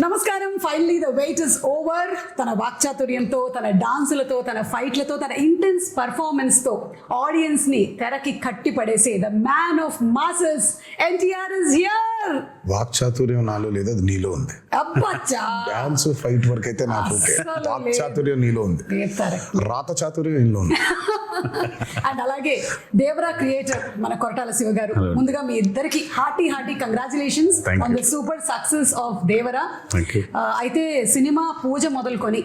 నమస్కారం. Finally the weight is over. తన వాక్చాతుర్యంతో, తన డాన్సులతో, తన ఫైట్లతో, తన ఇంటెన్స్ పర్ఫార్మెన్స్ తో ఆడియన్స్ ని తెరకి కట్టి పడేసే the man of masses NTR is here. వాక్చాతుర్యం నాలో లేదు, అది నీలో ఉంది. అబ్బచ్చా, డాన్స్ ఫైట్ వరకు అయితే నాకు ఓకే. వాక్చాతుర్యం నీలో ఉంది, రాత చాతుర్యం నీలో ఉంది. అండ్ అలాగే దేవరా క్రియేటర్ మన కొరటాల శివ గారు, ముందుగా మీ ఇద్దరికి hearty congratulations on the super success of Devara. అయితే సినిమా పూజ మొదలుకొని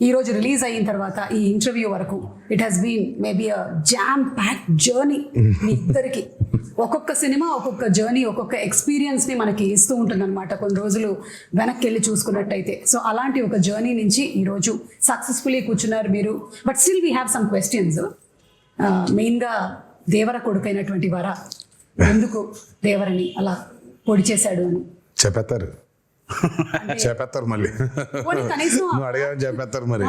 ఈ రోజు రిలీజ్ అయిన తర్వాత ఈ ఇంటర్వ్యూ వరకు it has been maybe a jam pack journey. మీ ఇద్దరికి ఒక్కొక్క సినిమా ఒక్కొక్క జర్నీ, ఒక్కొక్క ఎక్స్పీరియన్స్ ని మనకి ఇస్తూ ఉంటుంది అనమాట. కొన్ని రోజులు వెనక్కి వెళ్ళి చూసుకున్నట్టయితే. సో అలాంటి ఒక జర్నీ నుంచి ఈ రోజు సక్సెస్ఫుల్లీ కూర్చున్నారు మీరు. But still we have some questions. మెయిన్గా దేవర కొడుకైనటువంటి వర ఎందుకు దేవరని అలా పొడి చేశాడు అని చెప్పేస్తారు మళ్ళీ. నువ్వు అడిగాని చెప్పేస్తారు మరి.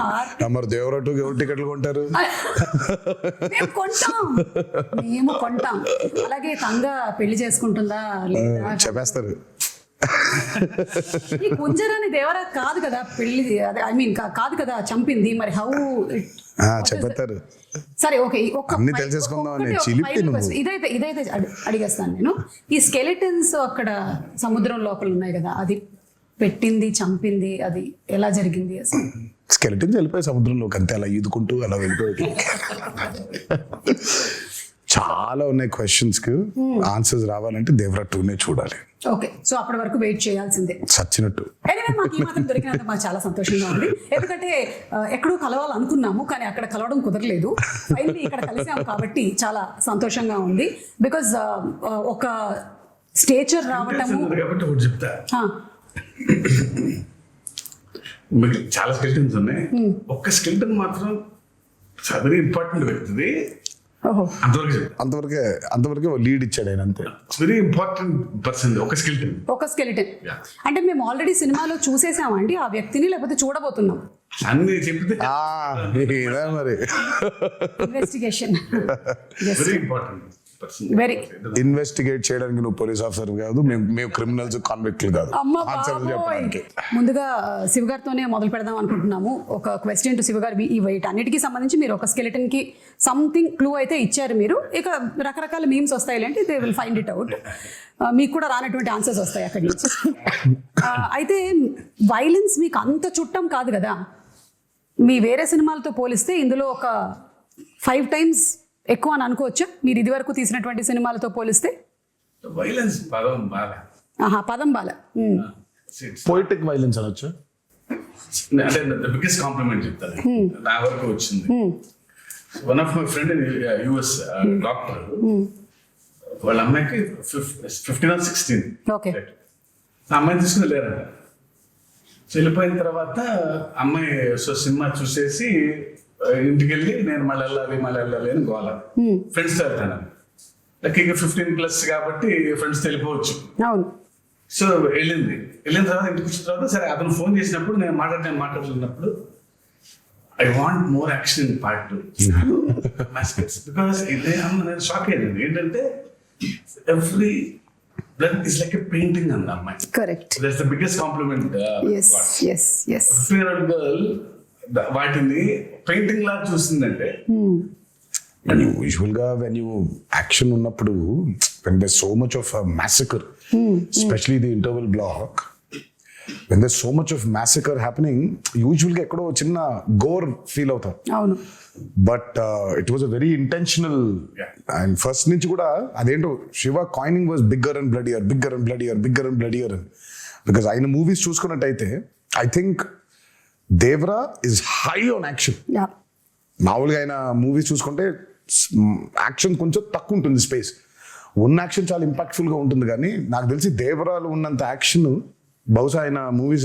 మరి దేవరటు ఎవరు టికెట్లు కొంటారు? మేము కొంటాం. అలాగే తంగ పెళ్లి చేసుకుంటుందా చెప్పేస్తారు. ఈ కుంజరాని దేవర కాదు కదా పెళ్లి, ఐ మీన్ కాదు కదా చంపింది. మరి హౌ చెప్పేస్తారు. సరే ఓకే, ఇదైతే అడిగేస్తాను నేను. ఈ స్కెలిటన్స్ అక్కడ సముద్రం లోపల ఉన్నాయి కదా, అది పెట్టింది చంపింది అది ఎలా జరిగింది అసలు? స్కెలిటన్స్ వెళ్ళిపోయి సముద్రంలోకి అంతే, అలా ఈదుకుంటూ అలా వెళ్ళిపోయి. చాలా ఉన్నాయి క్వశ్చన్స్ కి ఆన్సర్స్ రావాలంటే దేవరా 2నే చూడాలి. ఓకే, సో అప్పటి వరకు వెయిట్ చేయాల్సిందే సచ్చినట్టు. మాకు ఈ మాత్రం దొరికినంత మాకు చాలా సంతోషంగా ఉంది. ఎందుకంటే ఎక్కడో కలవాలనుకున్నాము కానీ అక్కడ కలవడం కుదరలేదు. ఫైనల్లీ ఇక్కడ కలిసాము కాబట్టి చాలా సంతోషంగా ఉంది. బికాజ్ ఒక స్టేచర్ రావటము. మీకు చాలా స్కెల్టన్స్ ఉన్నాయి, ఒక్క స్కెల్టన్ మాత్రం వెరీ ఇంపార్టెంట్ వ్యక్తిది. అంతవరకే లీడ్ ఇచ్చాడు ఆయన, అంతే. వెరీ ఇంపార్టెంట్ పర్సన్ ఒక స్కెలిటన్. అంటే మేము ఆల్రెడీ సినిమాలో చూసేసామండి ఆ వ్యక్తిని, లేకపోతే చూడబోతున్నాం అన్ని చెప్తే మరి. Investigation very important. ఇన్వెస్టిగేట్ చేయడానికి నువ్వు పోలీస్ ఆఫీసర్ కాదు, మేము క్రిమినల్స్ కాన్విక్ట్లు కాదు. ముందుగా శివ గారితోనే మొదలు పెడదాం అనుకుంటున్నాము. ఒక క్వశ్చన్ టు శివ గారు. ఈ వెయిట్ అన్నిటికీ సంబంధించి మీరు ఒక స్కెలిటన్ కి సంథింగ్ క్లూ అయితే ఇచ్చారు మీరు. ఇక రకరకాల మీమ్స్ వస్తాయి అంటే they will find it out. మీకు కూడా రానటువంటి ఆన్సర్స్ వస్తాయి అక్కడి నుంచి. అయితే వైలెన్స్ మీకు అంత చుట్టం కాదు కదా, మీ వేరే సినిమాలతో పోలిస్తే ఇందులో ఒక 5 times ఎక్కువ అని అనుకోవచ్చా మీరు ఇది వరకు తీసినటువంటి సినిమాలతో పోలిస్తే? వైలెన్స్ పదం బాల పోయిటిక్ వైలెన్స్ అనొచ్చు. అంటే బిగ్గెస్ట్ కాంప్లిమెంట్ చెప్తాను నా వరకు వచ్చింది. One of my friend US doctor, వాళ్ళ అమ్మాయికి 15 or 16. ఆ అమ్మాయిని తీసుకుని లేరంట. వెళ్ళిపోయిన తర్వాత అమ్మాయి సినిమా చూసేసి ఇంటికి వెళ్ళి నేను మళ్ళీ వెళ్ళాలి అని గోల. ఫ్రెండ్స్ తో వెళ్తాను. లక్కీగా 15+ కాబట్టి ఫ్రెండ్స్ వెళ్ళిపోవచ్చు. సో వెళ్ళిన తర్వాత ఇంటికి వచ్చిన తర్వాత సరే అతను ఫోన్ చేసినప్పుడు నేను మాట్లాడుతున్నప్పుడు I want more action in part 2 because నేను షాక్ అయ్యాను. ఏంటంటే every blood is like a painting అన్న అమ్మాయి. Correct, that's the biggest compliment. Girl వాటిని పెయింటింగ్ లా చూసిందంటే. యూజువల్ గా వెన్ యూ యాక్షన్ ఉన్నప్పుడు when there's so much of a massacre, especially the interval block, when there's so much of massacre happening, usually ఎక్కడో చిన్న Gor feel అవుతాం. అవును, but it was a very intentional. And first నుంచి కూడా అదేంటో Siva coining was bigger and bloodier అని. Because ఆయన movies చూసుకున్నట్టయితే I think Devara is high on action. మామూలుగా ఆయన మూవీస్ చూసుకుంటే యాక్షన్ కొంచెం తక్కువ ఉంటుంది, స్పేస్ ఉన్న యాక్షన్ చాలా ఇంపాక్ట్ఫుల్ గా ఉంటుంది. కానీ నాకు తెలిసి దేవరాలు ఉన్నంత యాక్షన్ బహుశా ఆయన మూవీస్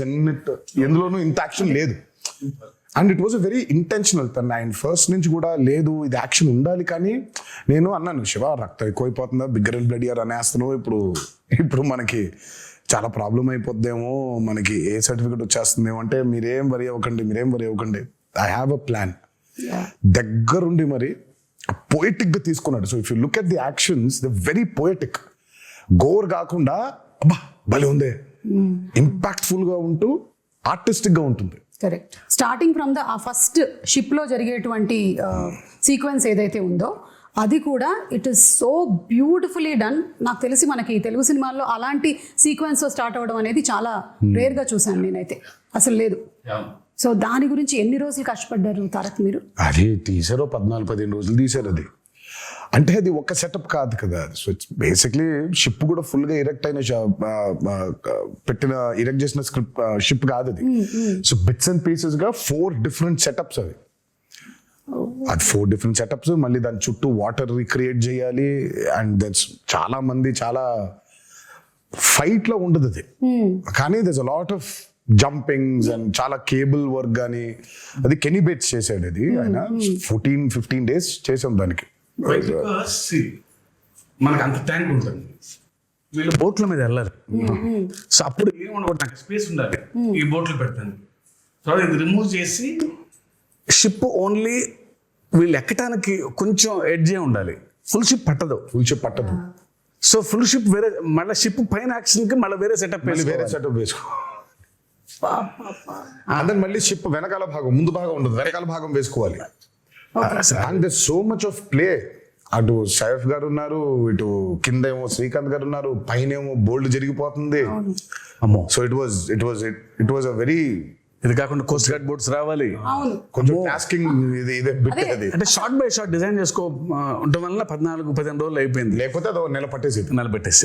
ఎందులోనూ ఇంత యాక్షన్ లేదు. And it was a very intentional. ఆయన ఫస్ట్ నుంచి కూడా లేదు ఇది యాక్షన్ ఉండాలి. కానీ నేను అన్నాను, శివ రక్తం ఎక్కువైపోతుందా, బిగ్గర్ అండ్ బ్లడియర్ అనేస్తాను, ఇప్పుడు మనకి చాలా ప్రాబ్లం అయిపోద్దేమో, మనకి ఏ సర్టిఫికెట్ వచ్చేస్తుందేమో అంటే మీరేం వరి అవ్వకండి, ఐ హ్యావ్ అ ప్లాన్. దగ్గరుండి మరి పోయిటిక్ గా తీసుకున్నాడు. So if you look at the actions the very poetic. Gore కాకుండా అబ్బా భలే ఉందే ఇంపాక్ట్ఫుల్ గా ఉంటూ ఆర్టిస్టిక్ గా ఉంటుంది. కరెక్ట్. స్టార్టింగ్ ఫ్రమ్ ద ఆ ఫస్ట్ షిప్ లో జరిగేటువంటి సీక్వెన్స్ ఏదైతే ఉందో అది కూడా it is so beautifully done. నాకు తెలిసి మనకి తెలుగు సినిమాల్లో అలాంటి సీక్వెన్స్ స్టార్ట్ అవ్వడం అనేది చాలా రేర్ గా చూసాను నేనైతే, అసలు లేదు. సో దాని గురించి ఎన్ని రోజులు కష్టపడ్డారు తారక్ మీరు? అది తీసారో 14-15 రోజులు తీసారు. అది అంటే అది ఒక సెటప్ కాదు కదా. సో ఇట్స్ బేసిక్లీ షిప్ కూడా ఫుల్ గా ఇరెక్ట్ అయిన ఇరెక్ట్ చేసిన స్క్రిప్ట్ షిప్ కాదు అది. సో బిట్స్ అండ్ పీసెస్ గా 4 డిఫరెంట్ సెటప్స్ అవి. అది 4 డిఫరెంట్ సెటప్స్, మళ్ళీ దాని చుట్టూ వాటర్ రిక్రియేట్ చేయాలి. అండ్ దట్స్ చాలా మంది చాలా ఫైట్ లో ఉండదు అది, కానీ that's a lot of jumpings and చాలా కేబుల్ వర్క్ కానీ. అది కెనీ బేట్స్ చేశాడు అది. ఆయన 14-15 days చేసాం దానికి. మనకు అంత ట్యాంక్ ఉంటుంది, వీళ్ళు బోట్ల మీద వెళ్ళారు. సో అప్పుడు ఏమన్నా నాకు స్పేస్ ఉండాలి ఈ బోట్లు పెడతాను. సో ఇది రిమూవ్ చేసి షిప్ ఓన్లీ వీళ్ళు ఎక్కడానికి కొంచెం ఎడ్జే ఉండాలి. ఫుల్ షిప్ పట్టదు. సో ఫుల్ షిప్ వేరే, మళ్ళీ షిప్ పైన యాక్షన్ కి మళ్ళీ వేరే సెటప్ వేసుకో. అంటే మళ్ళీ షిప్ వెనకాల భాగం, ముందు భాగం ఉండదు, వెనకాల భాగం వేసుకోవాలి. And they so much of play. అటు సైఫ్ గారు ఉన్నారు, ఇటు కింద ఏమో శ్రీకాంత్ గారు ఉన్నారు, పైన ఏమో బోల్డ్ జరిగిపోతుంది. So it was a very, ఇది కాకుండా కోస్ట్ గార్డ్ బోట్స్ రావాలి, కొంచెం టాస్కింగ్ ఇదే బిట్ అది. అంటే షార్ట్ బై షార్ట్ డిజైన్ చేసుకో ఉండడం వల్ల 14-15 రోజులు అయిపోయింది. లేకపోతే అది నెల పట్టేసి.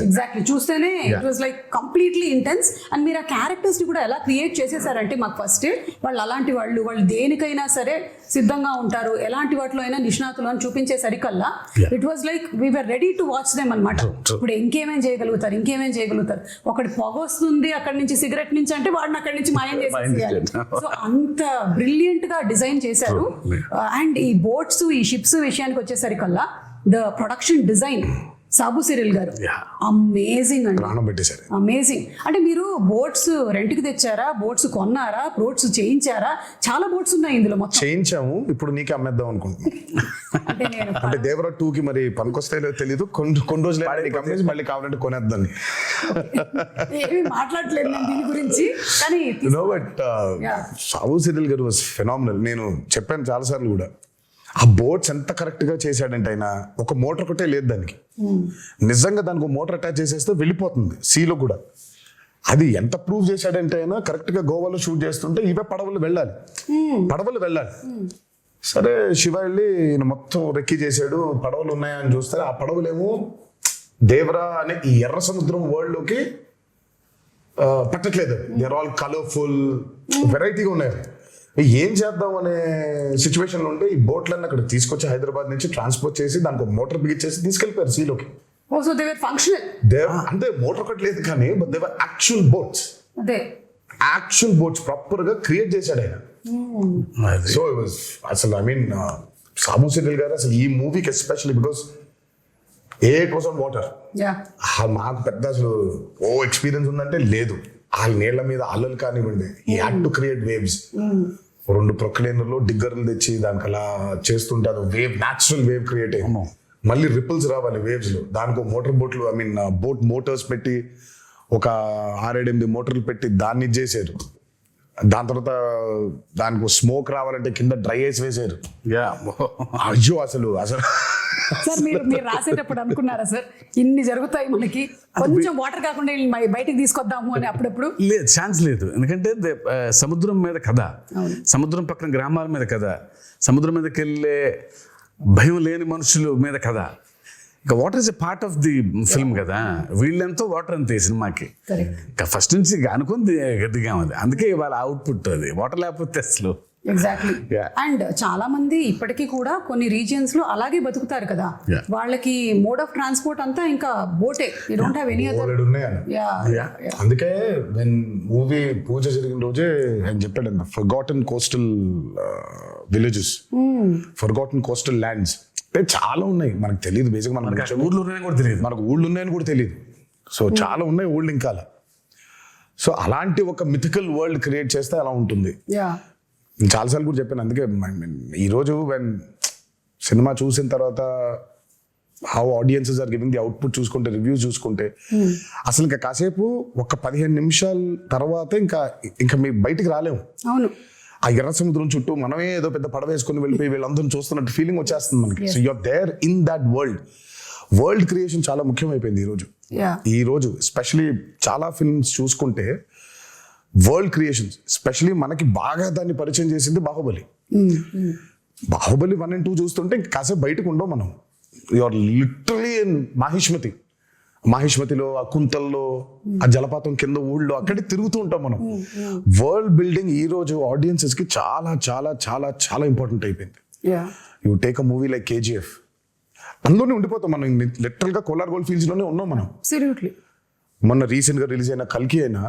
ఎగ్జాక్ట్లీ, చూస్తేనే it was like completely intense. And మీరు ఆ క్యారెక్టర్స్ ని కూడా ఎలా క్రియేట్ చేసేసారంటే మాకు ఫస్ట్ వాళ్ళు అలాంటి వాళ్ళు దేనికైనా సరే సిద్ధంగా ఉంటారు, ఎలాంటి వాటిలో అయినా నిష్ణాతులు అని చూపించే సరికల్లా it was like we were ready to watch them అనమాట. ఇప్పుడు ఇంకేమేం చేయగలుగుతారు. ఒకటి పొగ వస్తుంది అక్కడి నుంచి, సిగరెట్ నుంచి అంటే వాడిని అక్కడి నుంచి మాయం చేసేయాలి. సో అంత బ్రిలియంట్ గా డిజైన్ చేశారు. అండ్ ఈ బోట్స్, ఈ షిప్స్ విషయానికి వచ్చేసరికల్లా the production design Sabu Cyril గారు అమేజింగ్ అండి, అమేజింగ్. అంటే మీరు బోట్స్ రెంట్ కి తెచ్చారా, బోట్స్ కొన్నారా, బోట్స్ చేయించారా? చాలా బోట్స్ ఉన్నాయి ఇందులో. మొత్తం చేయించాము, ఇప్పుడు నీకే అమ్మేద్దాం అనుకుంటున్నాం. అంటే దేవరా 2కి మరి పనికొస్తాయో తెలియదు, కొన్ని రోజులు మళ్ళీ కావాలంటే కొనేద్దాం. ఏమి మాట్లాడలేదు నేను దీని గురించి, కానీ బట్ సాబు సిరిల్ గారు వాస్ ఫెనామినల్. నేను చెప్పాను చాలా సార్లు కూడా, ఆ బోట్స్ ఎంత కరెక్ట్ గా చేశాడంటే ఆయన ఒక మోటార్ ఒకటే లేదు దానికి. నిజంగా దానికి మోటార్ అటాచ్ చేసేస్తే వెళ్ళిపోతుంది సీలో కూడా. అది ఎంత ప్రూవ్ చేశాడంటే ఆయన కరెక్ట్ గా గోవాలో షూట్ చేస్తుంటే ఇవే పడవలు వెళ్ళాలి. సరే శివ వెళ్ళి ఈయన మొత్తం రెక్కి చేశాడు, పడవలు ఉన్నాయని చూస్తే ఆ పడవలేమో దేవరా అనే ఈ ఎర్ర సముద్రం వరల్డ్ లోకి పట్టట్లేదు. దే ఆర్ ఆల్ కలర్ఫుల్, వెరైటీగా ఉన్నాయి. ఏం చేద్దాం అనే సిచ్యువేషన్ లో ఉంటే ఈ బోట్లన్నీ అక్కడ తీసుకొచ్చి హైదరాబాద్ నుంచి ట్రాన్స్పోర్ట్ చేసి దానికి మోటార్ బిగించేసి తీసుకెళ్లిపోయారు సీలోకి. అంటే మోటార్ ఒకటి లేదు కానీ యాక్చువల్ బోట్స్ ప్రాపర్ గా క్రియేట్ చేశాడు ఆయన. సో అసలు ఐ మీన్ సాబు సిరిల్ గారు అసలు ఈ మూవీకి especially because it was on water. మాకు పెద్ద అసలు ఎక్స్పీరియన్స్ ఉందంటే లేదు. ఆ నీళ్ల మీద అల్లలు కానివ్వండి, ఈ హ్యాడ్ టు క్రియేట్ వేవ్స్. 2 ప్రొక్లైనర్లు డిగ్గర్లు తెచ్చి దానికి అలా చేస్తుంటే అది వేవ్, న్యాచురల్ వేవ్ క్రియేట్ అయ్యింది. మళ్ళీ రిపుల్స్ రావాలి వేవ్స్ లో. దానికి మోటార్ బోట్లు, ఐ మీన్ బోట్ మోటార్స్ పెట్టి ఒక 6-8 మోటార్లు పెట్టి దాన్ని చేశారు. దాని తర్వాత దానికి స్మోక్ రావాలంటే కింద డ్రై ఐస్ వేసారు. అయ్యో అసలు సార్ మీరు రాసేటప్పుడు అనుకున్నారా సార్ ఇన్ని జరుగుతాయి మనకి, కొంచెం వాటర్ కాకుండా బయటికి తీసుకొద్దాము అని? అప్పుడప్పుడు లేదు, ఛాన్స్ లేదు. ఎందుకంటే సముద్రం మీద కథ, సముద్రం పక్కన గ్రామాల మీద కథ, సముద్రం మీదకి వెళ్ళే భయం లేని మనుషుల మీద కథ. ఇక water is a part of the film కదా. వీళ్ళెంతో వాటర్ అంతే సినిమాకి. ఫస్ట్ నుంచి అనుకుంది గట్టిగా ఉంది, అందుకే వాళ్ళ అవుట్పుట్ అది. వాటర్ లేకపోతే అసలు ఎగ్జాక్ట్లీ. అండ్ చాలా మంది ఇప్పటికీ కూడా కొన్ని రీజియన్స్ లో అలాగే బతుకుతారు కదా, వాళ్ళకి మోడ్ ఆఫ్ ట్రాన్స్పోర్ట్ అంతా ఇంకా బోటే. You don't have any other. అందుకే వెన్ మూవీ పూజ జరిగిన రోజే ఆయన చెప్పాడు, forgotten coastal villages, forgotten coastal lands అంటే చాలా ఉన్నాయి. మనకు తెలియదు, బేసిక్ మనకు ఊళ్ళో ఉన్నాయని కూడా తెలియదు, మనకు ఊళ్ళు ఉన్నాయని కూడా తెలియదు. సో చాలా ఉన్నాయి ఊళ్ళు ఇంకా. సో అలాంటి ఒక మిథికల్ వరల్డ్ క్రియేట్ చేస్తే అలా ఉంటుంది. చాలాసార్లు కూడా చెప్పాను. అందుకే ఈరోజు వెన్ సినిమా చూసిన తర్వాత how audiences are giving the output చూసుకుంటే, రివ్యూస్ చూసుకుంటే, అసలు ఇంకా కాసేపు ఒక 15 నిమిషాల తర్వాత ఇంకా మీ బయటికి రాలేము. అవును, ఆ ఎర్ర సముద్రం చుట్టూ మనమే ఏదో పెద్ద పడవ వేసుకుని వెళ్ళిపోయి వీళ్ళందరూ చూస్తున్నట్టు ఫీలింగ్ వచ్చేస్తుంది మనకి. So you are there in that world creation చాలా ముఖ్యమైపోయింది ఈ రోజు ఎస్పెషలీ చాలా ఫిల్మ్స్ చూసుకుంటే వరల్డ్ క్రియేషన్స్, ఎస్పెషలీ మనకి బాగా దాన్ని పరిచయం చేసింది బాహుబలి. బాహుబలి 1 and 2 చూస్తుంటే ఇంకా కాసేపు బయటకు ఉండవు మనం. యూఆర్ లిటరలీ ఇన్ మాహిష్మతిలో, ఆ కుంతల్లో, ఆ జలపాతం కింద ఊళ్ళో అక్కడే తిరుగుతూ ఉంటాం మనం. వరల్డ్ బిల్డింగ్ ఈ రోజు ఆడియన్సెస్ కి చాలా చాలా చాలా చాలా ఇంపార్టెంట్ అయిపోయింది. You take a movie like KGF, అందులోనే ఉండిపోతాం మనం. లిటరల్ గా కోలార్ గోల్డ్ ఫీల్డ్స్ లోనే ఉన్నాం మనం. మొన్న రీసెంట్ గా రిలీజ్ అయిన కల్కి అయినా,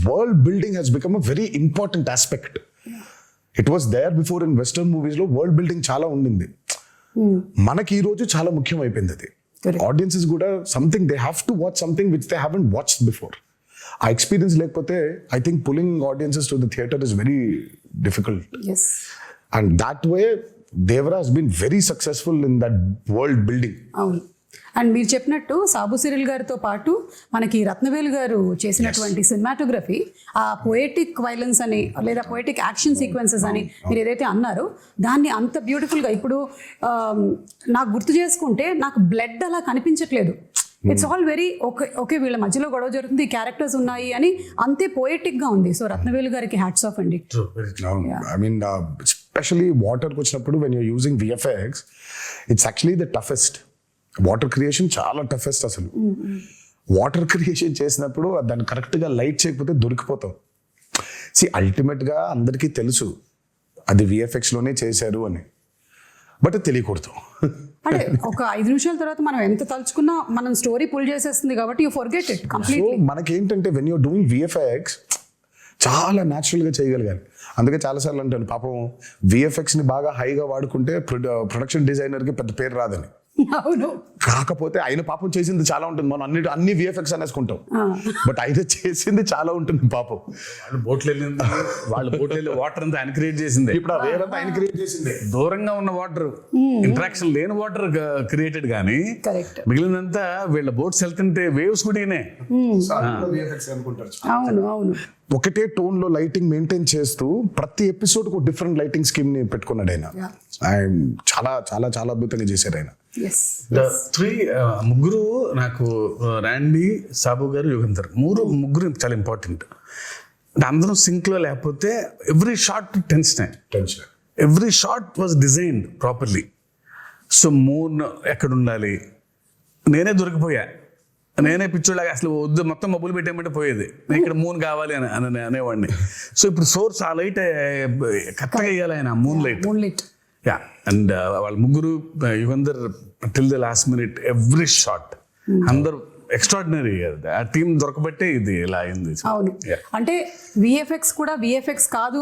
world building has become a very important aspect. It was there before in western movies లో వరల్డ్ బిల్డింగ్ చాలా ఉండింది. మనకి ఈ రోజు చాలా ముఖ్యం అయిపోయింది అది. ఆడియన్సెస్ కూడా something they have to watch something which they haven't watched before. ఆ ఎక్స్పీరియన్స్ లేకపోతే I think pulling audiences to the theatre is very difficult. And that way Devara has been very successful in that world building. అవును, and మీరు చెప్పినట్టు Sabu Cyril గారితో పాటు మనకి రత్నవేలు గారు చేసినటువంటి సినిమాటోగ్రఫీ, ఆ పొయెటిక్ వైలెన్స్ అని లేదా పొయెటిక్ యాక్షన్ సీక్వెన్సెస్ అని మీరు ఏదైతే అన్నారో దాన్ని అంత బ్యూటిఫుల్గా ఇప్పుడు నాకు గుర్తు చేసుకుంటే నాకు బ్లడ్ అలా కనిపించట్లేదు. ఇట్స్ ఆల్ వెరీ ఓకే వీళ్ళ మధ్యలో గొడవ జరుగుతుంది, క్యారెక్టర్స్ ఉన్నాయి అని అంతే పోయెటిక్ గా ఉంది. సో రత్నవేలు గారికి హ్యాట్స్ ఆఫ్ అండి. ఐ మీన్ ఎస్పెషలీ వాటర్కి వచ్చినప్పుడు when you're using VFX, it's actually the toughest. Water creation చాలా టఫెస్ట్ అసలు. వాటర్ క్రియేషన్ చేసినప్పుడు దాన్ని కరెక్ట్గా లైట్ చేయకపోతే దొరికిపోతాం. అల్టిమేట్ గా అందరికీ తెలుసు అది VFX లోనే చేశారు అని, బట్ తెలియకూడదు. అంటే ఒక 5 నిమిషాల తర్వాత మనం ఎంత తలుచుకున్నా మనం స్టోరీ పుల్ చేసేస్తుంది కాబట్టి యూ ఫర్గెట్ ఇట్ కంప్లీట్లీ. మనకేంటంటే వెన్ యూర్ డూయింగ్ VFX చాలా న్యాచురల్గా చేయగలిగాను. అందుకే చాలాసార్లు అంటాను పాపం VFX ని బాగా హైగా వాడుకుంటే ప్రొడక్షన్ డిజైనర్కి పెద్ద పేరు రాదని. అవును, కాకపోతే ఆయన పాపం చేసింది చాలా ఉంటుంది. మనం అన్ని VFX అనేసుకుంటాం, బట్ ఆయన చేసింది చాలా ఉంటుంది పాపం. వాళ్ళ బోట్లు వెళ్ళి వాటర్ అంతా ఆయన క్రియేట్ చేసింది. ఇప్పుడు ఆ వేరంతా ఆయన క్రియేట్ చేసింది. దూరంగా ఉన్న వాటర్, ఇంటరాక్షన్ లేని వాటర్ క్రియేటెడ్ కానీ మిగిలినంతా వీళ్ళ బోట్స్ వెళ్తుంటే వేవ్స్ కూడా అవును. ఒకటే టోన్ లో లైటింగ్ మెయింటైన్ చేస్తూ ప్రతి ఎపిసోడ్ కు డిఫరెంట్ లైటింగ్ స్కీమ్ ని పెట్టుకున్నాడు ఆయన. చాలా చాలా చాలా అద్భుతంగా చేశారు ఆయన. ముగ్గురు నాకు రాండీ, సాబు గారు, యుగంధర్ ముగ్గురు చాలా ఇంపార్టెంట్. అందరం సింక్ లో లేకపోతే every shot tension, every shot was designed properly. So moon ఎక్కడ ఉండాలి, నేనే దొరికిపోయా, నేనే పిచ్చోళ్ళగా అసలు వద్దు మొత్తం మబ్బులు పెట్టేయమంటే పోయేది, నేను ఇక్కడ మూన్ కావాలి అని అనేవాడిని. సో ఇప్పుడు సోర్స్ ఆ లైట్ కరెక్ట్గా వేయాలి ఆయన, మూన్ లైట్. యా, అండ్ వాళ్ళ ముగ్గురు Yugandhar till the last minute every shot అందరు ఎక్స్ట్రాడినరీ. ఆ టీం దొరకబట్టే ఇది ఇలా అయింది. అవును, అంటే VFX కూడా VFX కాదు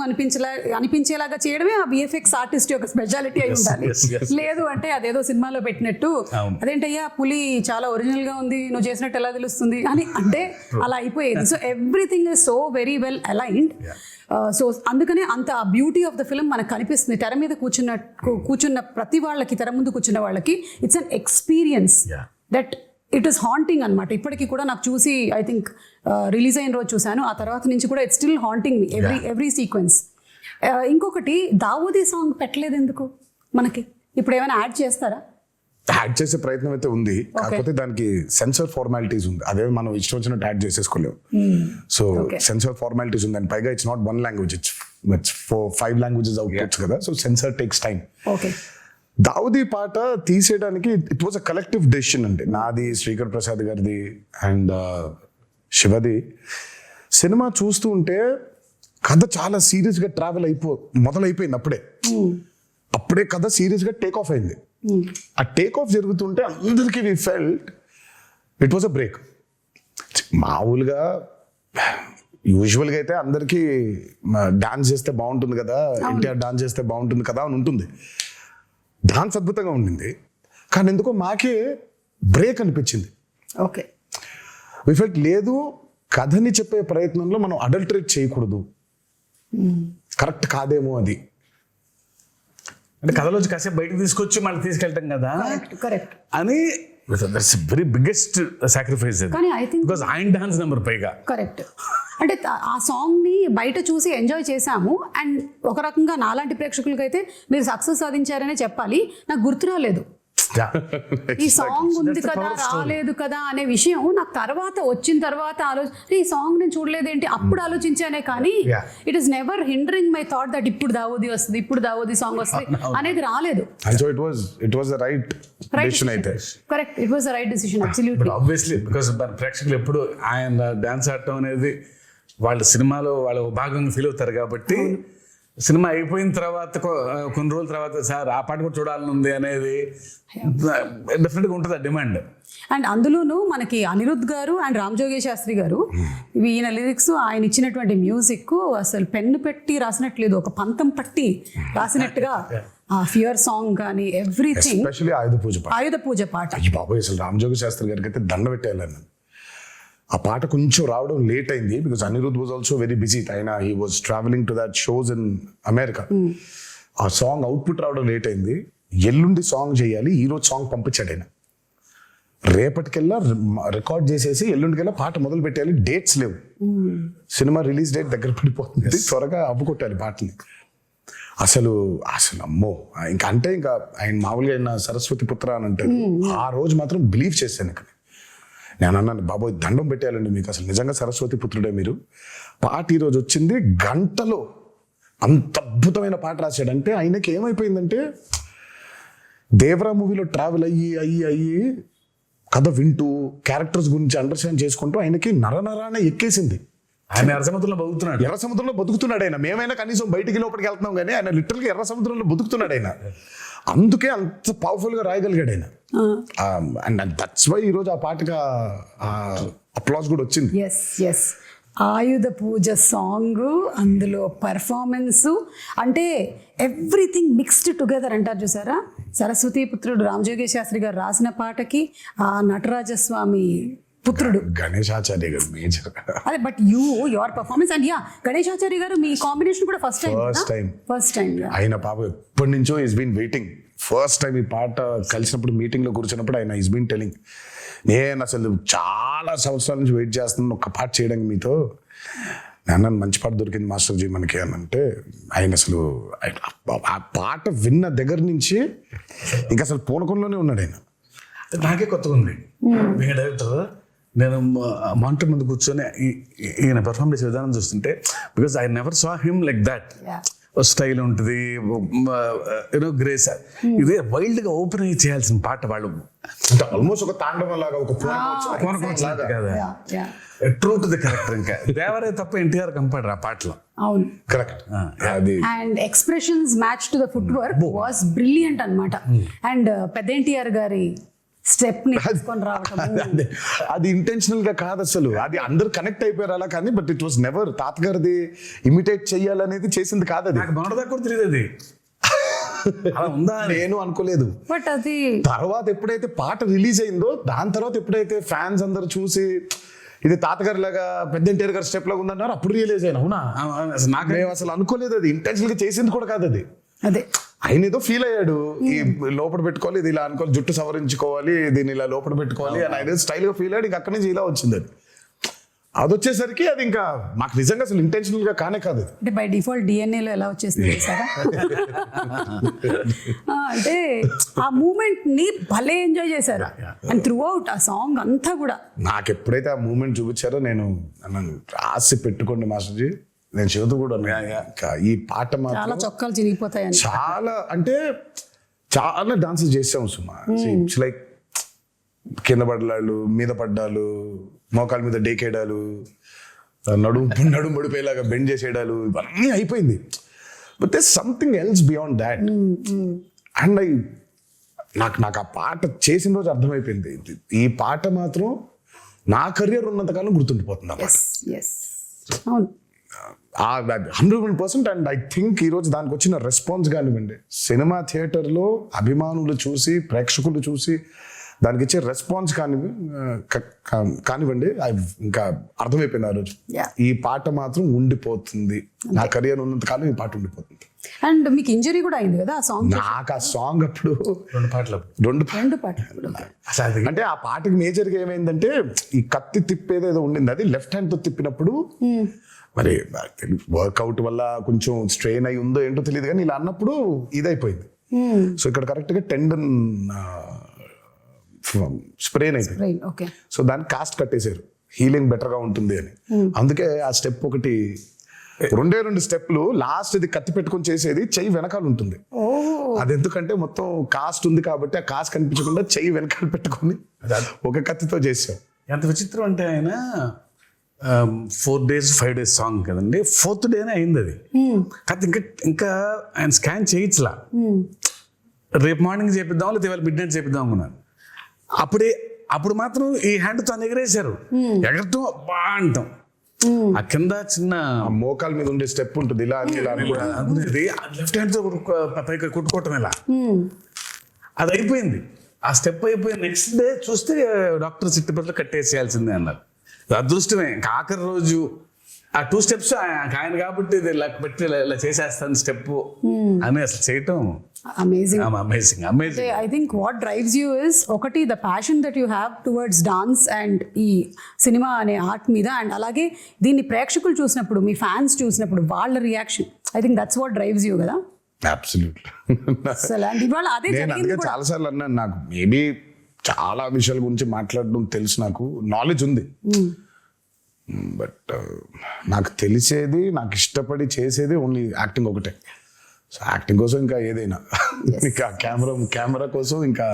అనిపించేలాగా చేయడమే ఆ VFX ఆర్టిస్ట్ యొక్క స్పెషాలిటీ అయి ఉండాలి. లేదు అంటే అదేదో సినిమాలో పెట్టినట్టు అదేంటయ్యా పులి చాలా ఒరిజినల్ గా ఉంది, నువ్వు చేసినట్టు ఎలా తెలుస్తుంది అని అంటే అలా అయిపోయేది. So everything is so very well aligned. So అందుకనే అంత ఆ బ్యూటీ ఆఫ్ ద ఫిల్మ్ మనకు కనిపిస్తుంది. తెర మీద కూర్చున్న ప్రతి వాళ్ళకి, తెర ముందు కూర్చున్న వాళ్ళకి it's an experience that it is haunting అనమాట. ఇప్పటికీ కూడా నాకు చూసి ఐ థింక్ రిలీజ్ అయిన రోజు చూశాను, ఆ తర్వాత నుంచి కూడా it's still haunting me every sequence. ఇంకొకటి దావూదీ సాంగ్ పెట్టలేదు ఎందుకు మనకి? ఇప్పుడు ఏమైనా యాడ్ చేస్తారా? యాడ్ చేసే ప్రయత్నం అయితే ఉంది, కాకపోతే దానికి సెన్సర్ ఫార్మాలిటీస్ ఉంది. అదే మనం ఇష్టం వచ్చినట్టు యాడ్ చేసేసుకోలేము. సో సెన్సర్ ఫార్మాలిటీస్ ఉంది, అండ్ పైగా it's not 1 language, it's 5 languages outputs కదా. So censor takes time. Davudi పాట తీసేయడానికి it was a collective decision అండి. నాది, శ్రీకర్ ప్రసాద్ గారిది అండ్ శివది. సినిమా చూస్తూ ఉంటే కథ చాలా సీరియస్గా మొదలైపోయింది. అప్పుడే కథ సీరియస్గా టేక్ ఆఫ్ అయింది. ఆ టేక్ ఆఫ్ జరుగుతుంటే అందరికీ we felt it was a break. మామూలుగా యూజువల్గా అయితే అందరికీ డాన్స్ చేస్తే బాగుంటుంది కదా, ఎన్టీఆర్ డాన్స్ చేస్తే బాగుంటుంది కదా అని ఉంటుంది. డాన్స్ అద్భుతంగా ఉండింది, కానీ ఎందుకో మాకే బ్రేక్ అనిపించింది. ఓకే, వి ఫెల్ట్ లేదు, కథని చెప్పే ప్రయత్నంలో మనం అడల్టరేట్ చేయకూడదు, కరెక్ట్ కాదేమో అది. అంటే కథలోంచి కాసేపు బయటకు తీసుకొచ్చి మళ్ళీ తీసుకెళ్ళటం కదా కరెక్ట్ అని దట్స్ వెరీ బిగ్గెస్ట్ సాక్రిఫైస్ కానీ ఐ థింక్ బికాస్ ఆయన డాన్స్ నెంబర్ పైగా కరెక్ట్. అంటే ఆ సాంగ్ ని బయట చూసి ఎంజాయ్ చేశాము అండ్ ఒక రకంగా నాలాంటి ప్రేక్షకులకైతే మీరు సక్సెస్ సాధించారనే చెప్పాలి. నాకు గుర్తు రాలేదు ఈ సాంగ్ ఉంది కదా రాలేదు కదా అనే విషయం నాకు తర్వాత వచ్చిన తర్వాత ఈ సాంగ్ నేను చూడలేదేంటి అప్పుడు ఆలోచించానే కానీ it is never hindering my thought that ఇప్పుడు దావోది వస్తుంది ఇప్పుడు దావోది సాంగ్ వస్తుంది అనేది రాలేదు. It was the right decision అయితే. Correct, it was the right decision absolutely. Obviously because ప్రేక్షకులు ఎప్పుడు ఆయన డాన్స్ ఆడటం అనేది వాళ్ళ సినిమాలో వాళ్ళ భాగంగా ఫీల్ అవుతారు కాబట్టి సినిమా అయిపోయిన తర్వాత కొన్ని రోజుల తర్వాత సార్ ఆ పాట కూడా చూడాలని ఉంది అనేది డెఫినెట్గా ఉంటుంది ఆ డిమాండ్. అండ్ అందులోనూ మనకి అనిరుద్ధ్ గారు అండ్ రామ్ జోగి శాస్త్రి గారు ఈయన లిరిక్స్ ఆయన ఇచ్చినటువంటి మ్యూజిక్ అసలు పెన్ను పెట్టి రాసినట్లేదు, ఒక పంతం పట్టి రాసినట్టుగా ఆ ఫియర్ సాంగ్ కానీ ఎవ్రీథింగ్. ఎస్పెషల్లీ ఆయుధ పూజ పాట బాబోయ్ అసలు రామ్ జోగి శాస్త్రి గారికి అయితే దండ పెట్టేయాలని. ఆ పాట కొంచెం రావడం లేట్ అయింది because Anirudh was also very busy. ఆయన he was travelling to that shows in America. ఆ సాంగ్ అవుట్పుట్ రావడం లేట్ అయింది. ఎల్లుండి సాంగ్ చేయాలి, ఈ రోజు సాంగ్ పంపించాడు ఆయన. రేపటికెల్లా రికార్డ్ చేసేసి ఎల్లుండికెల్లా పాట మొదలు పెట్టాలి. డేట్స్ లేవు, సినిమా రిలీజ్ డేట్ దగ్గర పడిపోతుంది, త్వరగా అవ్వకొట్టాలి పాటని. అసలు అమ్మో ఇంకా అంటే ఇంకా ఆయన మామూలుగా ఆయన సరస్వతి పుత్ర అని అంటారు. ఆ రోజు మాత్రం బిలీవ్ చేశాను ఇక్కడ. నేను అన్నాను బాబోయ్ దండం పెట్టేయాలండి మీకు, అసలు నిజంగా సరస్వతి పుత్రుడే మీరు. పాట ఈరోజు వచ్చింది, గంటలో అంత అద్భుతమైన పాట రాశాడంటే ఆయనకి ఏమైపోయిందంటే దేవరా మూవీలో ట్రావెల్ అయ్యి కథ వింటూ క్యారెక్టర్స్ గురించి అండర్స్టాండ్ చేసుకుంటూ ఆయనకి నరనరాన ఎక్కేసింది. ఆయన ఎర్ర సముద్రంలో బతుకుతున్నాడు. ఎర్ర సముద్రంలో బతుకుతున్నాడు ఆయన. మేమైనా కనీసం బయటికి లోపలికి వెళ్తున్నాం కానీ ఆయన లిటరల్గా ఎర్ర సముద్రంలో బతుకుతున్నాడు ఆయన. అందుకే అంత పవర్ఫుల్ గా రాయగలిగాడు ఆయన. అండ్ దట్స్ వై ఈరోజు ఆ పాటగా అప్లాస్ కూడా వచ్చింది. ఎస్ ఆయుధ పూజ సాంగ్, అందులో పర్ఫార్మెన్స్ అంటే ఎవ్రీథింగ్ మిక్స్డ్ టుగెదర్ అంటారు చూసారా. సరస్వతి పుత్రుడు రామజోగి శాస్త్రి గారు రాసిన పాటకి ఆ నటరాజస్వామి పుత్రుడు గణేశాచార్య గారు మేజర్. అదే బట్ యువర్ పర్ఫార్మెన్స్ అండ్ గణేశాచార్య గారు మీ కాంబినేషన్ కూడా ఫస్ట్ టైం ఆయన పాప ఎప్పటి నుంచో is been waiting. First time ఈ పాట కలిసినప్పుడు మీటింగ్ లో కూర్చున్నప్పుడు ఆయన ఈస్ బీన్ టెలింగ్, నేను అసలు చాలా సంవత్సరాల నుంచి వెయిట్ చేస్తున్నాను ఒక పాట చేయడానికి మీతో. నాన్న మంచి పాట దొరికింది మాస్టర్జీ మనకి అని అంటే ఆయన అసలు ఆ పాట విన్న దగ్గర నుంచి ఇంకా అసలు పూనకంలోనే ఉన్నాడు ఆయన. నాకే కొత్తగా ఉంది డైరెక్టర్. నేను మానిటర్ ముందు కూర్చొని ఈయన పెర్ఫార్మ్ చేసే విధానం చూస్తుంటే because I never saw him like that. Style ఉంటుంది, యూనో గ్రేస్. ఇది వైల్డ్ గా ఓపెన్ అయ్యి చేయాల్సిన పాట వాళ్ళు అంటే ఆల్మోస్ట్ ఒక తాండవం లాగా ఒక ట్రూ టు ది క్యారెక్టర్. ఇంకా దేవరే తప్ప ఎన్టీఆర్ కంపాడరు ఆ పాటలో. అవును correct. And expressions match to the foot work was brilliant అన్నమాట. అండ్ పెద్ద ఎన్టీఆర్ గారి స్టెప్ ని తీసుకొని రావటం అది ఇంటెన్షనల్ గా కాదు అసలు, అది అందరు కనెక్ట్ అయిపోయారు అలా. కానీ బట్ ఇట్ వాస్ నెవర్ తాతగారిది ఇమిటేట్ చెయ్యాలనేది చేసింది కాదు. అది నాకు మొన్నటిదాకా కూడా తెలియదు అది అలా ఉందా నేను అనుకోలేదు. బట్ అది తర్వాత ఎప్పుడైతే పాట రిలీజ్ అయిందో దాని తర్వాత ఎప్పుడైతే ఫ్యాన్స్ అందరు చూసి ఇది తాతగారి లాగా పెద్ద ఎన్టీఆర్ గారి స్టెప్ లాగా ఉందన్నారు అప్పుడు రియలైజ్ అయినా. అవునా నాకు మేము అసలు అనుకోలేదు, అది ఇంటెన్షనల్ గా చేసింది కూడా కాదు అది. అదే ఆయన ఏదో ఫీల్ అయ్యాడు, ఈ లోపల పెట్టుకోవాలి, ఇది ఇలా అనుకోవాలి, జుట్టు సవరించుకోవాలి, దీన్ని ఇలా లోపల పెట్టుకోవాలి అని ఆయన స్టైల్ గా ఫీల్ అయ్యాడు. ఇంకా అక్కడి నుంచి ఇలా వచ్చింది అది. అది వచ్చేసరికి అది ఇంకా మాకు నిజంగా అసలు ఇంటెన్షనల్ గా కానే కాదు. అంటే బై డిఫాల్ట్ డిఎన్ఏలో ఎలా వచ్చేసింది సారా. అంటే ఆ మూమెంట్ ని భలే ఎంజాయ్ చేశారు అండ్ త్రూ అవుట్ ఆ సాంగ్ అంతా కూడా. నాకు ఎప్పుడైతే ఆ మూమెంట్ చూపించారో నేను రాసి పెట్టుకోండి మాస్టర్జీ, నేను చెబుతూ కూడా ఈ పాట చాలా చొక్కాలు చిరిగిపోతాయని. చాలా అంటే చాలా డాన్సెస్ చేసాము సుమా. ఇట్స్ లైక్ కింద పడ్డాలు, మీద పడ్డాలు, మోకాల మీద డేకేయడాలు, నడుము పడిపోయేలాగా బెండ్ చేసేయడాలు, ఇవన్నీ అయిపోయింది. But there something else beyond that. And నాకు ఆ పాట చేసిన రోజు అర్థమైపోయింది, ఈ పాట మాత్రం నా కెరియర్ ఉన్నంతకాలం గుర్తుండిపోతుంది. 100%. అండ్ ఐ థింక్ ఈరోజు దానికి వచ్చిన రెస్పాన్స్ కానివ్వండి, సినిమా థియేటర్లో అభిమానులు చూసి, ప్రేక్షకులు చూసి దానికి ఇచ్చే రెస్పాన్స్ కానివ్వండి ఇంకా అర్థమైపోయింది ఆ రోజు. Yeah. ఈ పాట మాత్రం ఉండిపోతుంది, నా కెరియర్ ఉన్నంత కాలం ఈ పాట ఉండిపోతుంది. అండ్ మీకు ఇంజరీ కూడా అయింది కదా ఆ సాంగ్. నాకు ఆ సాంగ్ అప్పుడు 2 పాటలు. రెండు పాటలు. అసలు అది అంటే ఆ పాటకి మేజర్గా ఏమైందంటే ఈ కత్తి తిప్పేది ఏదో ఉండింది, అది లెఫ్ట్ హ్యాండ్ తో తిప్పినప్పుడు మరి వర్కౌట్ వల్ల కొంచెం స్ట్రెయిన్ అయి ఉందో ఏంటో తెలియదు, కానీ ఇలా అన్నప్పుడు ఇదైపోయింది. సో ఇక్కడ కరెక్ట్ గా టెండన్ స్ప్రెయిన్ అయిపోయింది. ఓకే. సో దాన్ని కాస్ట్ కట్టేశారు, హీలింగ్ బెటర్ గా ఉంటుంది అని. అందుకే ఆ స్టెప్ ఒకటి 2 స్టెప్లు, లాస్ట్ ఇది కత్తి పెట్టుకొని చేసేది చెయ్యి వెనకాల ఉంటుంది. అది ఎందుకంటే మొత్తం కాస్ట్ ఉంది కాబట్టి ఆ కాస్ట్ కనిపించకుండా చెయ్యి వెనకాల పెట్టుకొని ఒక కత్తితో చేసాం. ఎంత విచిత్రం అంటే ఆయన 4 days 5 days సాంగ్ కదండి, 4th డేనే అయింది అది. కాదు ఇంకా ఆయన స్కాన్ చేయించలా, రేపు మార్నింగ్ చేపిద్దాం లేదా ఇవాళ మిడ్ నైట్ చేపిద్దాం అనుకున్నాను. అప్పుడు మాత్రం ఈ హ్యాండ్ తను ఎగరేశారు, ఎగరటం బా అంటాం. ఆ కింద చిన్న మోకాల మీద ఉండే స్టెప్ ఉంటుంది, ఇలా అని ఇలా అనుకునేది లెఫ్ట్ హ్యాండ్ తో పైకి కొట్టుకోవటం ఇలా, అది అయిపోయింది. ఆ స్టెప్ అయిపోయి నెక్స్ట్ డే చూస్తే డాక్టర్ సిట్టిపట్ల కట్టేసేయాల్సిందే అన్నారు. అదృష్టమే, ఆఖరి రోజు ఆ 2 steps ఆయన కాబట్టి ఇలా పెట్టి ఇలా చేసేస్తాను స్టెప్ అని అసలు చేయటం amazing. Amazing. I think what drives you is ఒకటి the passion that you have towards dance and ఈ సినిమా అనే ఆర్ట్ మీద, అండ్ అలాగే దీన్ని ప్రేక్షకులు చూసినప్పుడు, మీ ఫ్యాన్స్ చూసినప్పుడు వాళ్ళ reaction, I think that's what drives you కదా. అబ్సల్యూట్లీ. అసలు అండ్ ఇవాళ అదే నేను జరిగింది అందుకే కూడా. చాలా సార్లు అన్నాను, నాకు మేబీ చాలా విషయాల గురించి మాట్లాడడం తెలుసు, నాకు నాలెడ్జ్ ఉంది, బట్ నాకు తెలిసేది, నాకు ఇష్టపడి చేసేది ఓన్లీ యాక్టింగ్ ఒకటే. సో యాక్టింగ్ కోసం ఇంకా ఏదైనా, ఇంకా కెమెరా కోసం ఇంకా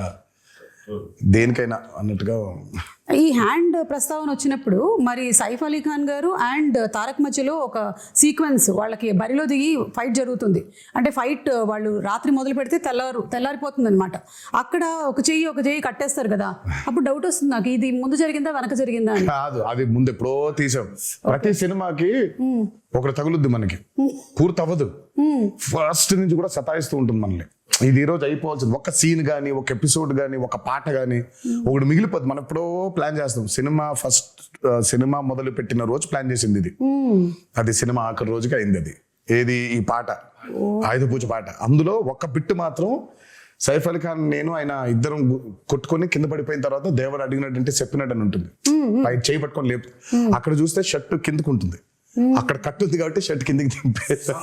దేనికైనా అన్నట్టుగా. ఈ హ్యాండ్ ప్రస్తావన వచ్చినప్పుడు మరి సైఫ్ అలీ ఖాన్ గారు అండ్ తారక్ మధ్యలో ఒక సీక్వెన్స్, వాళ్ళకి బరిలో దిగి ఫైట్ జరుగుతుంది. అంటే ఫైట్ వాళ్ళు రాత్రి మొదలు పెడితే తెల్లారిపోతుంది అనమాట. అక్కడ ఒక చెయ్యి కట్టేస్తారు కదా, అప్పుడు డౌట్ వస్తుంది నాకు, ఇది ముందు జరిగిందా వెనక జరిగిందా అని. కాదు, అది ముందు ఎప్పుడో తీసాం. ప్రతి సినిమాకి ఒకటి తగులుద్ది, మనకి పూర్తి అవ్వదు, ఫస్ట్ నుంచి కూడా సతాయిస్తూ ఉంటుంది మనల్ని. ఇది ఈ రోజు అయిపోవాల్సింది, ఒక సీన్ కానీ, ఒక ఎపిసోడ్ కానీ, ఒక పాట కానీ ఒకటి మిగిలిపోద్ది. మనం ఎప్పుడో ప్లాన్ చేస్తాం. సినిమా మొదలు పెట్టిన రోజు ప్లాన్ చేసింది ఇది, అది సినిమా ఆఖరి రోజుకి అయింది. అది ఏది, ఈ పాట, ఆయుధ పూజ పాట. అందులో ఒక బిట్ మాత్రం సైఫ్ అలీ ఖాన్ నేను ఆయన ఇద్దరం కొట్టుకొని కింద పడిపోయిన తర్వాత దేవర్ అడిగినట్టు చెప్పినట్టు అని ఉంటుంది, పై చేయి పట్టుకొని లేపు. అక్కడ చూస్తే షర్ట్ కిందకు ఉంటుంది, అక్కడ కట్టుంది కాబట్టి షర్ట్ కిందకి దింపేసాం.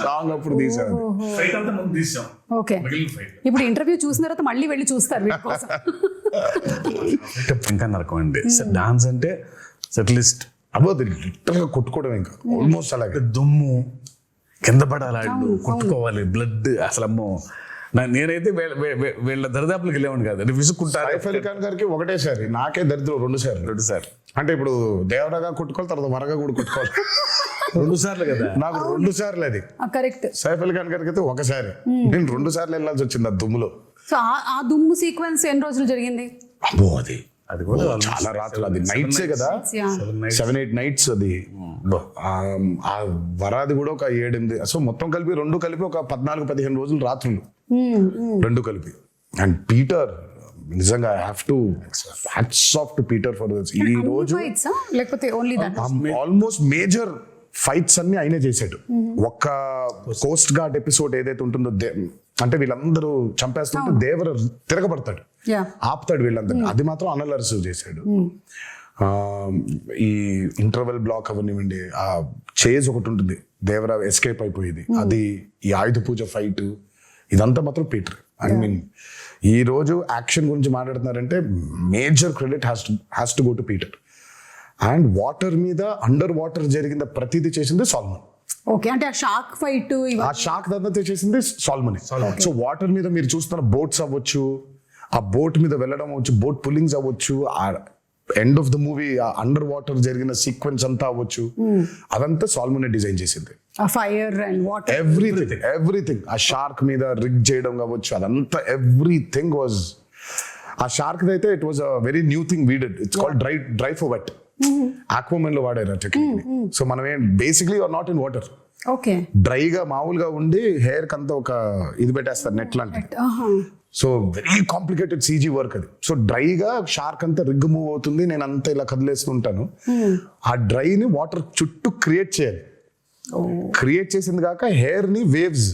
సాంగ్ అప్పుడు తీసాం. ఫైట్ అంతా ముందు తీసాం. ఓకే, ఇప్పుడు ఇంటర్వ్యూ చూసిన తర్వాత మళ్ళీ వెళ్ళి చూస్తారు వీటి కోసం. ఇంకా నరకం అండి డాన్స్ అంటే, సెటిలిస్ట్ అబ్బోది లిటరల్గా కొట్టుకోవడం, ఇంకా ఆల్మోస్ట్ అలాగే దుమ్ము కింద పడాలి, కొట్టుకోవాలి, బ్లడ్. అసలు అమ్మో, నేనైతే వీళ్ళ దరిదాపులకు వెళ్ళేవాడిని కాదు, అంటే విసుక్కుంటారు. సైఫ్ అలీ ఖాన్ గారికి ఒకటేసారి, నాకే దరిద్రం 2 సార్లు. అంటే ఇప్పుడు దేవరగా కొట్టుకోవాలి, తర్వాత వరగా కూడా కొట్టుకోవాలి. 2 సార్లు కదా, నాకు 2 సార్లు అది. కరెక్ట్. సైఫ్ అలీ ఖాన్ గారికి అయితే ఒకసారి, నేను 2 సార్లు వెళ్ళాల్సి వచ్చింది ఆ దుమ్ములో. సో ఆ దుమ్ము సీక్వెన్స్ ఎన్ని రోజులు జరిగింది? అబ్బో, అది కూడా చాలా రాత్రులు, అది నైట్సే కదా, 7-8 nights అది. ఆ వరాది కూడా ఒక 7-8, సో మొత్తం కలిపి 2 కలిపి ఒక 14-15 రోజులు రాత్రులు, 2 కలిపి. అండ్ పీటర్, నిజంగా hats off to Peter for this. ఈ రోజు లేకపోతే only that, almost major fights అన్ని ఆయనే చేశాడు. ఒక్క కోస్ట్ గార్డ్ ఎపిసోడ్ ఏదైతే ఉంటుందో, అంటే వీళ్ళందరూ చంపేస్తుంటే దేవర తిరగబడతాడు, ఆపుతాడు వీళ్ళందరినీ, అది మాత్రం అనిల్ అరసు చేశాడు. ఈ ఇంటర్వెల్ బ్లాక్ అవనివ్వండి, ఆ చేజ్ ఒకటి ఉంటుంది, దేవర ఎస్కేప్ అయిపోయేది, అది, ఈ ఆయుధ పూజ ఫైట్, ఇదంతా మాత్రం పీటర్. ఐ మీన్ ఈ రోజు యాక్షన్ గురించి మాట్లాడుతున్నారంటే major credit has to go to Peter. And water మీద, అండర్ వాటర్ జరిగిన ప్రతిదీ చేసింది సాల్మన్. ఓకే, అంటే ఆ షార్క్ ఫైట్, ఆ షార్క్ దంతా చేసింది సాల్మన్. సో వాటర్ మీద మీరు చూస్తున్న బోట్స్ అవ్వచ్చు, ఆ బోట్ మీద వెళ్ళడం అవ్వచ్చు, బోట్ పుల్లింగ్స్ అవ్వచ్చు, ఆ end of the movie under water జరిగిన సీక్వెన్స్ అంతా అవ్వచ్చు, అదంతా సాల్మన్ డిజైన్ చేసింది. Fire and water, everything. ఆ షార్క్ మీద రిగ్ చేయడం కావచ్చు, అదంతా ఎవ్రీథింగ్ వాజ్. ఆ షార్క్ అయితే it was a very new thing we did. It's called dry for wet. Aquaman లో వాడారు ఆ టెక్నిక్ ని. సో మనం basically are not in water, okay. డ్రైగా మామూలుగా ఉండి హెయిర్ కంతా ఒక ఇది పెట్టేస్తారు నెట్ లాంటిది. So very complicated CG work అది. సో డ్రైగా షార్క్ అంతా రిగ్ మూవ్ అవుతుంది, నేను అంతా ఇలా కదిలేస్తుంటాను. ఆ డ్రైని వాటర్ చుట్టూ క్రియేట్ చేయాలి. క్రియేట్ చేసింది కాక హెయిర్ ని వేవ్స్,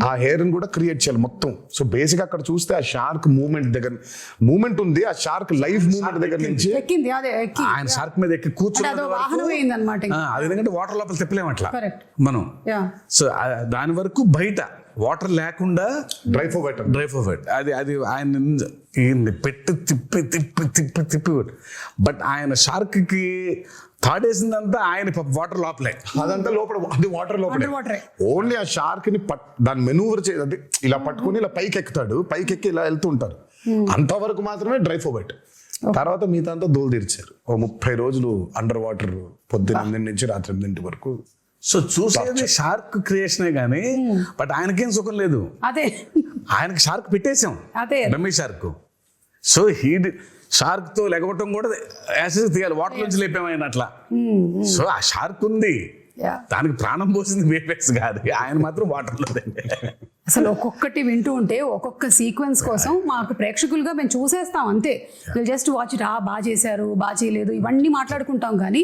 ఆ హెయిర్ ని కూడా క్రియేట్ చేయాలి మొత్తం. సో బేసిక్ అక్కడ చూస్తే ఆ షార్క్ మూమెంట్ ఉంది, ఆ షార్క్ లైఫ్ మూమెంట్ దగ్గర నుంచి ఎక్కింది, అదే ఎక్కి ఆయన షార్క్ మీద ఎక్కి కూర్చుని వాహనం అయిందన్నమాట. అది ఎందుకంటే వాటర్ లోపల తిప్పలేము అట్లా మనం. సో దాని వరకు బయట వాటర్ లేకుండా డ్రై ఫోర్వర్డ్ అది ఆయన పెట్టి తిప్పి బట్ ఆయన షార్క్ కి తాడేసిందంతా ఆయన వాటర్ లోపలే, అదంతా లోపల, అది వాటర్ లోపలే. ఓన్లీ ఆ షార్క్ ని దాన్ని మెనూవర్ చేయాలి, ఇలా పట్టుకుని ఇలా పైకి ఎక్కుతాడు, పైకి ఎక్కి ఇలా వెళ్తూ ఉంటారు. అంతవరకు మాత్రమే డ్రై ఫోర్వర్డ్. తర్వాత మిగతా అంతా దోలు తీర్చారు. 30 రోజులు అండర్ వాటర్, పొద్దున్న 8 నుంచి రాత్రి 8 వరకు. సో చూసేది షార్క్ క్రియేషనే గానీ బట్ ఆయనకేం సుఖం లేదు. అదే ఆయనకి షార్క్ పెట్టేశాం, అదే రమేష్ షార్క్. సో షార్క్ తో లెగవటం కూడా యాసిడ్ తీయాలి, వాటర్ నుంచి లేపాము ఆయన అట్లా. సో ఆ షార్క్ ఉంది, దానికి ప్రాణం పోసింది వేపెక్స్ కాదు, ఆయన మాత్రం వాటర్లో. అసలు ఒక్కొక్కటి వింటూ ఉంటే ఒక్కొక్క సీక్వెన్స్ కోసం మాకు ప్రేక్షకులుగా మేము చూసేస్తాం అంతే. వీళ్ళు జస్ట్ వాచ్ ఇట్, బాగా చేశారు, బాగా చేయలేదు, ఇవన్నీ మాట్లాడుకుంటాం. కానీ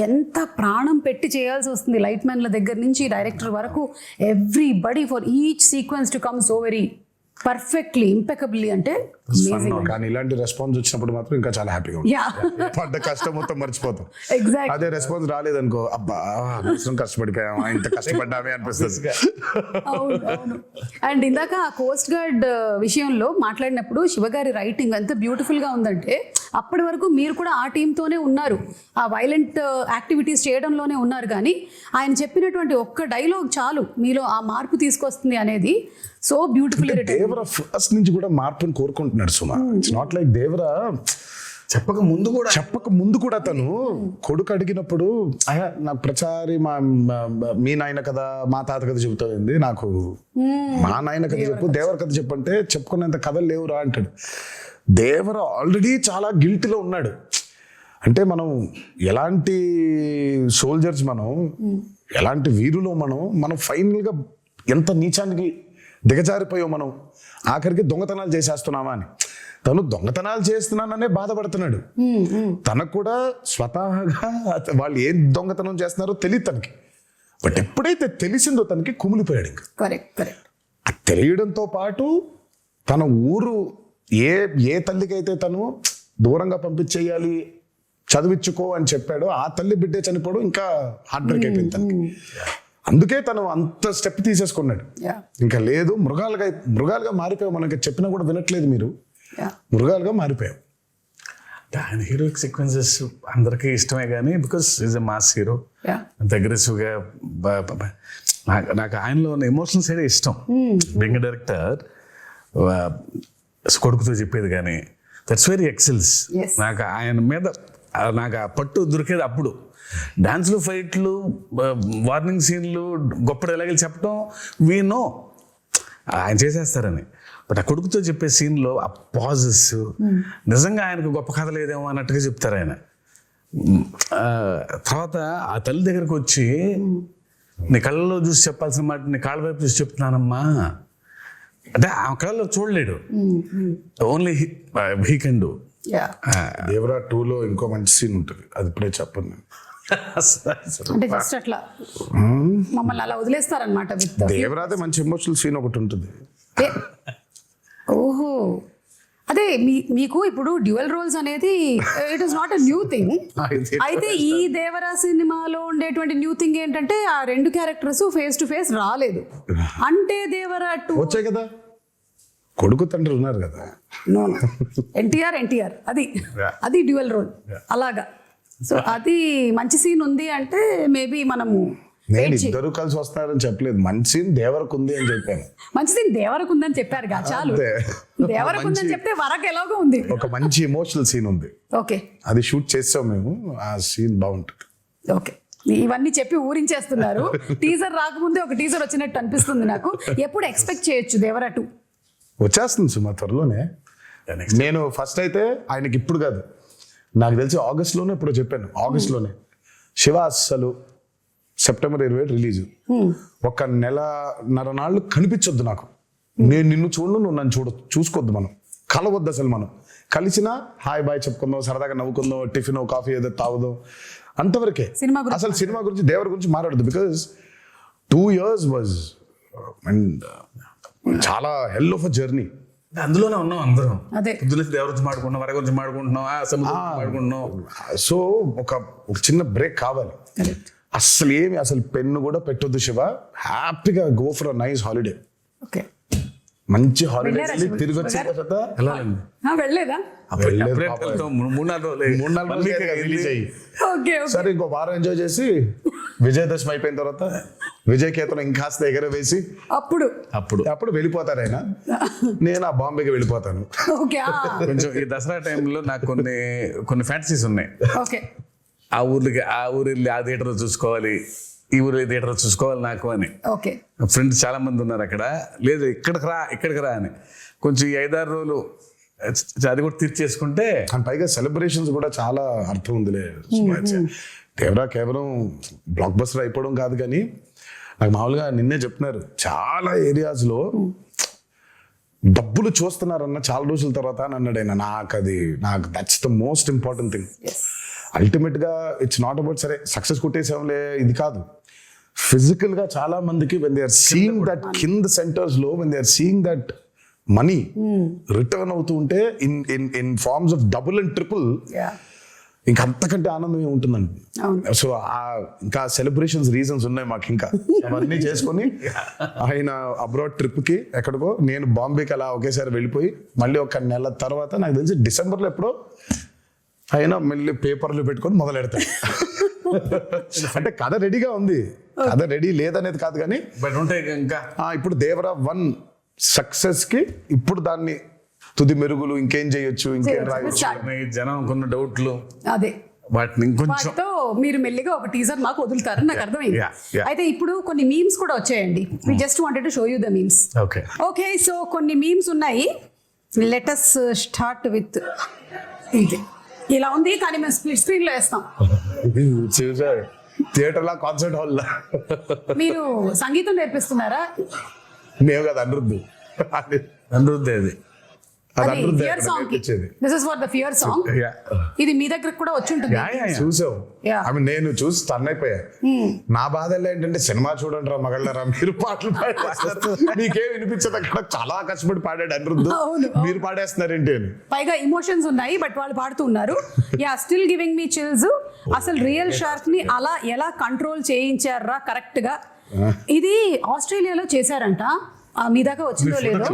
ఎంత ప్రాణం పెట్టి చేయాల్సి వస్తుంది లైట్ మ్యాన్ల దగ్గర నుంచి డైరెక్టర్ వరకు. Everybody for each sequence to come so very perfectly impeccably. అంటే కానీ ఇలాంటి రెస్పాన్స్ వచ్చినప్పుడు మాత్రం ఇంకా చాలా హ్యాపీగా ఉంటుంది. పడ్డ కష్టం మొత్తం మర్చిపోతాం. అదే రెస్పాన్స్ రాలేదనుకో, అబ్బా కష్టపడిపోయామా, ఇంత కష్టపడ్డామే అనిపిస్తుంది. అండ్ ఇందాక ఆ కోస్ట్ గార్డ్ విషయంలో మాట్లాడినప్పుడు శివగారి రైటింగ్ ఎంత బ్యూటిఫుల్ గా ఉందంటే, అప్పటి వరకు మీరు కూడా ఆ టీంతోనే ఉన్నారు, ఆ వైలెంట్ యాక్టివిటీస్ చేయడంలోనే ఉన్నారు. కానీ ఆయన చెప్పినటువంటి ఒక్క డైలాగ్ చాలు మీలో ఆ మార్పు తీసుకొస్తుంది అనేది. So beautiful. దేవరా ఫస్ట్ నుంచి కూడా మార్పుని కోరుకుంటున్నాడు సుమా. ఇట్స్ నాట్ లైక్ దేవరా చెప్పక ముందు కూడా తను కొడుకు అడిగినప్పుడు నాకు ప్రచారి మీ నాయన కథ మా తాత కథ చెబుతుంది, నాకు మా నాయన కథ చెప్పు, దేవర కథ చెప్పంటే చెప్పుకునేంత కథలు లేవురా అంటాడు. దేవర ఆల్రెడీ చాలా గిల్టీలో ఉన్నాడు. అంటే మనం ఎలాంటి సోల్జర్స్, మనం ఎలాంటి వీరులో, మనం ఫైనల్ గా ఎంత నీచానికి దిగజారిపోయాం మనం, ఆఖరికి దొంగతనాలు చేసేస్తున్నామా అని. తను దొంగతనాలు చేస్తున్నాననే బాధపడుతున్నాడు. తనకు కూడా స్వతహాగా వాళ్ళు ఏం దొంగతనం చేస్తున్నారో తెలియదు తనకి. బట్ ఎప్పుడైతే తెలిసిందో తనకి కుమిలిపోయాడు. ఇంకా అది తెలియడంతో పాటు తన ఊరు ఏ తల్లికైతే తను దూరంగా పంపించేయాలి, చదివించుకో అని చెప్పాడో, ఆ తల్లి బిడ్డే చనిపోవడం ఇంకా హార్ట్ బ్రేక్ అయిపోయింది తనకి. అందుకే తను అంత స్టెప్ తీసేసుకున్నాడు. ఇంకా లేదు, మృగాలుగా మారిపోయావు, మనకి చెప్పినా కూడా వినట్లేదు మీరు, మృగాలుగా మారిపోయావు. ఆయన హీరోయిక్ సీక్వెన్సెస్ అందరికీ ఇష్టమే కానీ because is a mass hero, అగ్రెసివ్గా. నాకు ఆయనలో ఉన్న ఎమోషనల్ సైడ్ ఇష్టం. బీయింగ్ డైరెక్టర్ కొడుకుతో చెప్పేది కానీ దట్స్ వెరీ ఎక్సెల్స్. నాకు ఆయన మీద నాకు ఆ పట్టు దొరికేది అప్పుడు. డాన్స్లు, ఫైట్లు, వార్నింగ్ సీన్లు, గొప్ప డైలాగులు చెప్పడం వీ నో ఆయన చేసేస్తారని. బట్ ఆ కొడుకుతో చెప్పే సీన్లో ఆ పాజెస్ నిజంగా ఆయనకు గొప్ప కథ లేదేమో అన్నట్టుగా చెప్తారు ఆయన. తర్వాత ఆ తల్లి దగ్గరకు వచ్చి, నీ కళ్ళలో చూసి చెప్పాల్సిన మాట నీ కాళ్ళ వైపు చూసి చెప్తున్నానమ్మా అంటే ఆ కళ్ళలో చూడలేడు, only he can do. Devara 2లో ఇంకో మంచి సీన్ ఉంటుంది, అది ఇప్పుడే చెప్పను నేను. అంటే జస్ట్ అట్లా మమ్మల్ని అలా వదిలేస్తారనమాట. దేవరాదే మంచి ఎమోషనల్ సీన్ ఒకటి ఉంటుంది. ఓహో, అదే మీకు ఇప్పుడు డ్యూయల్ రోల్స్ అనేది it is not a new thing. అయితే ఈ దేవరా సినిమాలో ఉండేటువంటి న్యూ థింగ్ ఏంటంటే ఆ 2 క్యారెక్టర్స్ ఫేస్ టు ఫేస్ రాలేదు. అంటే దేవరా 2 వచ్చాయి కదా, కొడుకు తండ్రి ఉన్నారు కదా. నో ఎన్టీఆర్ అది డ్యూయల్ రోల్ అలాగా. సో అది మంచి సీన్ ఉంది అంటే మేబీ మనము నేను ఇద్దరు కలిసి వస్తున్నారని చెప్పలేదు, మంచి సీన్ దేవరకు ఉంది అని చెప్పాను. మంచి సీన్ దేవరకు ఉందని చెప్పారు కదా, చాలు. దేవరకు ఉందని చెప్తే వరకు ఎలాగో ఉంది, ఒక మంచి ఎమోషనల్ సీన్ ఉంది. ఓకే, అది షూట్ చేసాం మేము, ఆ సీన్ బాగుంటుంది. ఓకే, ఇవన్నీ చెప్పి ఊరించేస్తున్నారు. టీజర్ రాకముందే ఒక టీజర్ వచ్చినట్టు అనిపిస్తుంది నాకు. ఎప్పుడు ఎక్స్పెక్ట్ చేయొచ్చు దేవరా 2? వచ్చేస్తుంది సుమా త్వరలోనే. నేను ఫస్ట్ అయితే ఆయనకి ఇప్పుడు కాదు, నాకు తెలిసి ఆగస్ట్లోనే ఇప్పుడు చెప్పాను, ఆగస్ట్లోనే శివ అస్సలు సెప్టెంబర్ 27 రిలీజ్. ఒక నెలన్నర నాళ్ళు కనిపించొద్దు నాకు, నేను నిన్ను చూడను, నువ్వు నన్ను చూసుకోవద్దు, మనం కలవద్దు అసలు. మనం కలిసినా హాయ్ బాయ్ చెప్పుకుందాం, సరదాగా నవ్వుకుందాం, టిఫిన్ కాఫీ ఏదో తాగుదాం, అంతవరకే. అసలు సినిమా గురించి దేవర గురించి మాట్లాడదు. బికాస్ 2 years వాజ్ అండ్ చాలా హెల్ ఆఫ్ అ జర్నీ. అందులోనే ఉన్నాం అందరం. అదే పొద్దున దేవర గురించి మాడుకుంటున్నాం, వర గురించి మాడుకుంటున్నాం, సముద్రం మాడుకుంటున్నాం. సో ఒక చిన్న బ్రేక్ కావాలి. అసలు పెన్ను కూడా పెట్టొద్దు శివ, హ్యాపీగా go for a nice holiday. Okay, మంచి హాలిడే వెళ్ళారా శివ? తిరిగి వచ్చిన తర్వాత వెళ్ళాలండి. వెళ్ళలేదా? అప్పుడే వెళ్తాం. 3-4 రోజులు రిలీజ్ అయ్యి ఓకే, సరే ఇంకో వారం ఎంజాయ్ చేసి విజయదశమి అయిపోయిన తర్వాత విజయ్ కేతనం ఇంకాస్త ఎగరవేసి అప్పుడు వెళ్ళిపోతారు ఆయన. నేను ఆ బాంబేకి వెళ్ళిపోతాను. ఓకే, కొంచెం ఈ దసరా టైంలో నాకు కొన్ని ఫ్యాంటసీస్ ఉన్నాయి. ఓకే, ఆ ఊరు వెళ్ళి ఆ థియేటర్ చూసుకోవాలి, ఈ ఊరు థియేటర్ చూసుకోవాలి నాకు అని. ఓకే, ఫ్రెండ్స్ చాలా మంది ఉన్నారు అక్కడ. లేదు ఇక్కడికి రా అని. కొంచెం ఈ 5-6 రోజులు అది కూడా తీర్చేసుకుంటే, అండ్ పైగా సెలబ్రేషన్స్ కూడా చాలా అర్థం ఉందిలే. దేవరా కేవలం బ్లాక్ బస్టర్ అయిపోవడం కాదు, కానీ నాకు మామూలుగా నిన్నే చెప్తున్నారు, చాలా ఏరియాస్లో డబ్బులు చూస్తున్నారన్న చాలా రోజుల తర్వాత అని అన్నాడు ఆయన. నాకు that's the most important thing. Ultimate గా ఇట్స్ నాట్ అబౌట్ సరే సక్సెస్ కొట్టేసాంలే ఇది కాదు. ఫిజికల్ గా చాలా మందికి when they are seeing that కింద సెంటర్స్ లో when they are seeing that money return అవుతూ ఉంటే in forms of double and triple, ఇంకా అంతకంటే ఆనందం ఏముంటుందండి. సో ఇంకా సెలబ్రేషన్స్ రీజన్స్ ఉన్నాయి మాకు. ఇంకా అవన్నీ చేసుకొని ఆయన అబ్రాడ్ ట్రిప్ కి ఎక్కడికో, నేను బాంబేకి అలా ఒకేసారి వెళ్ళిపోయి మళ్ళీ ఒక నెల తర్వాత నాకు తెలిసి డిసెంబర్లో ఎప్పుడో ఆయన మళ్ళీ పేపర్లు పెట్టుకొని మొదలు పెడతాడు. అంటే కథ రెడీగా ఉంది, కథ రెడీ లేదనేది కాదు, కానీ ఇంకా ఇప్పుడు దేవరా 1 సక్సెస్ కి ఇప్పుడు దాన్ని తుది మెరుగులు ఇంకేం చేయొచ్చు, ఇంకేం రాయొచ్చు, జనం కొన్న డౌట్లు, అదే వాటిని ఇంకొంచెం వాటితో మీరు మెల్లిగా ఒక టీజర్ మాకు వదులుతారని నాకు అర్థమైంది. అయితే ఇప్పుడు కొన్ని మీమ్స్ కూడా వచ్చాయండి. We just wanted to show you the memes. Okay, so కొన్ని మీమ్స్ ఉన్నాయి. లెట్ us స్టార్ట్ విత్ ఇది. ఇలా ఉంది, కానీ మేము స్ప్లిట్ స్క్రీన్ లో వేస్తాం. చూసారు థియేటర్ లా, కాన్సర్ట్ హాల్ లా. మీరు సంగీతం నేర్పిస్తున్నారా? మేము కదా అనిరుద్ధు అది ఫియర్ సాంగ్ కి. This is for the fear song. ఇది మీ దగ్గర కూడా వచ్చి ఉంటుంది. చూసావు, నేను చూసి టర్న్ అయిపోయా. నా బాధ ఏంటంటే సినిమా చూడండి రా మగళ్ళరా, మీరు పాటలు పాడేస్తారు, మీకేం వినిపించదు. అక్కడ చాలా కష్టపడి పాడాడు అనిరుద్ధు, మీరు పాడేస్తున్నారేంటి అని. పైగా ఇమోషన్స్ ఉన్నాయి, బట్ వాళ్ళు పాడుతూ ఉన్నారు. Yeah, still giving me chills. అసలు రియల్ షార్క్ ని అలా ఎలా కంట్రోల్ చేయించారా కరెక్ట్ గా? ఇది ఆస్ట్రేలియాలో చేశారంట. మీ దాకా వచ్చిందో లేదో,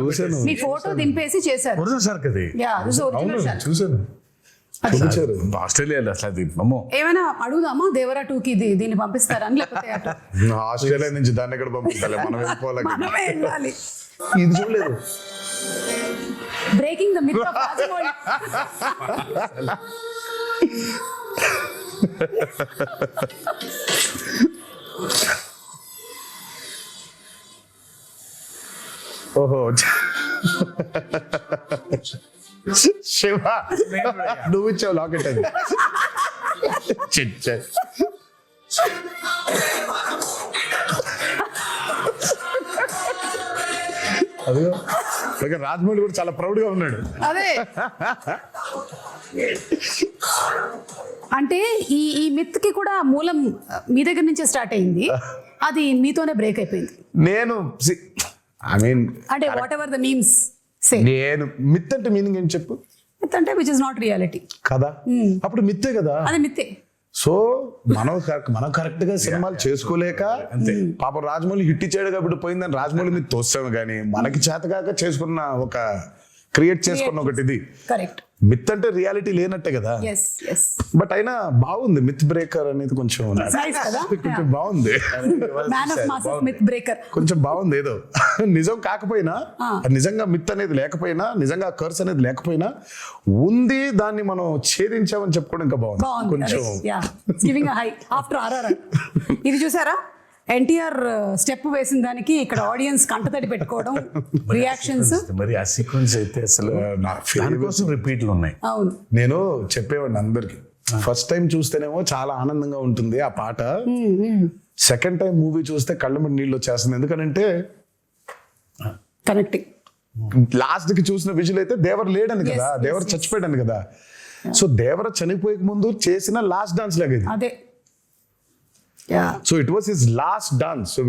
మీ ఫోటో దింపేసి చేశారు. చూసాను ఆస్ట్రేలియాలో. అసలు ఏమైనా అడుగుదామా దేవరా 2కి దీన్ని పంపిస్తారా అని? లేకపోతే ఆస్ట్రేలియా నుంచి దాన్ని ఎక్కడ పంపిస్తాలే, మనమే వెళ్ళాలి. ఇది చూడలేదు. Breaking the myth of Rajamouli. ఓహో శివ, నువ్వు ఇచ్చావు లాకెట్ అది. అదిగో రాజమౌళి కూడా చాలా ప్రౌడ్ గా ఉన్నాడు. అదే అంటే ఈ మిత్ కి కూడా మూలం మీ దగ్గర నుంచే స్టార్ట్ అయింది, అది మీతోనే బ్రేక్ అయిపోయింది. నేను ఐ మీన్ అంటే వాట్ ఎవర్ ద మీమ్స్ సే, నేను మిత్ అంటే మీనింగ్ ఏం చెప్పు? మిత్ అంటే విచ్ ఇస్ నాట్ రియాలిటీ కదా, అప్పుడు మిత్తే కదా, అది మిత్తే. సో మనం కరెక్ట్ గా సినిమాలు చేసుకోలేక పాప రాజమౌళి హిట్ ఇచ్చాడు కాబట్టి పోయిందని రాజమౌళి మీద తోస్తాము, కానీ మనకి చేతగాక చేసుకున్న ఒక క్రియేట్ చేసుకున్న ఒకటి ఇది. కరెక్ట్. మిత్ అంటే రియాలిటీ లేనట్టే కదా. బట్ అయినా బాగుంది మిత్ బ్రేకర్ అనేది, కొంచెం కొంచెం బాగుంది. కొంచెం బాగుంది. ఏదో నిజం కాకపోయినా, నిజంగా మిత్ అనేది లేకపోయినా, నిజంగా కర్స్ అనేది లేకపోయినా ఉంది, దాన్ని మనం ఛేదించామని చెప్పుకోవడం ఇంకా బాగుంది కొంచెం. ఇది చూసారా, ఎన్టీఆర్ స్టెప్ వేసిన దానికి ఇక్కడ ఆడియన్స్ కంటతడి పెట్టుకోవడం, రియాక్షన్స్. మరి ఆ సీక్వెన్స్ అయితే అసలు దానికోసం రిపీట్లు ఉన్నాయి. అవును, నేను చెప్పేవాడిని అందరికి, ఫస్ట్ టైం చూస్తేనేమో చాలా ఆనందంగా ఉంటుంది ఆ పాట, సెకండ్ టైం మూవీ చూస్తే కళ్ళ మీద నీళ్ళు వచ్చేస్తుంది. ఎందుకనంటే కనెక్టింగ్. లాస్ట్ కి చూసిన విజువల్ అయితే దేవర లేడని కదా, దేవర చచ్చిపోయాడని కదా. సో దేవర చనిపోయే ముందు చేసిన లాస్ట్ డాన్స్ లాగా ఇది. అదే yeah. So it was his last dance. So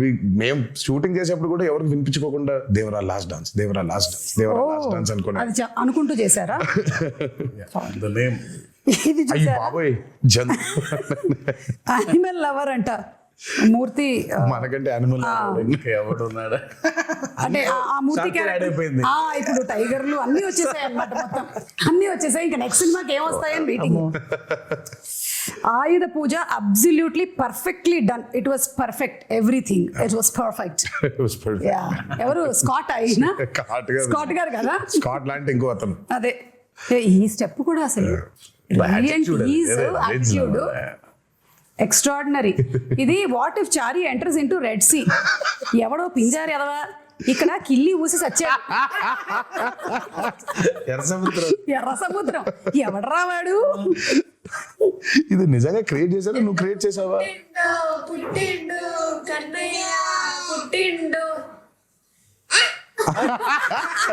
మేము షూటింగ్ చేసేప్పుడు కూడా ఎవరికి వినిపించుకోకుండా Devara last dance, Devara last dance, Devara last dance అనుకున్నాను. అది అనుకుంటూ చేశారా? ద నేమ్ ఇది అయ్యి చూసారా? బాబోయ్ జన్ యానిమల్ లవర్ అంట మూర్తి. మనకంటే యానిమల్ ఎవడున్నాడా అంటే ఆ మూర్తి Shark character- add అయిపోయింది. ఇప్పుడు టైగర్లు అన్ని వచ్చేసాయి అన్నమాట. మొత్తం అన్ని వచ్చేసాయి. ఇంకా నెక్స్ట్ సినిమాకి ఏమొస్తాయని waiting. Ayudha Puja absolutely perfectly done. It was perfect, everything it was perfect. Yeah. ఎవరు స్కాట్ అయినా? స్కాట్ గారు కదా. స్కాట్లాండ్ ఇంకో అతను. అదే ఈ స్టెప్ కూడా అసలు యాటిట్యూడ్ ఎక్స్ట్రాడినరీ. ఇది what if Chari enters into Red Sea. ఎవడో పింజారు ఎదవా ఇక్కడ కిల్లి ఊసి సచ్చాడు. ఎర్ర సముద్రం ఎవడరా వాడు? ఇది నిజంగా క్రియేట్ చేశారా, నువ్వు క్రియేట్ చేసావా? పుట్టిండు కన్నయ్య పుట్టిండు.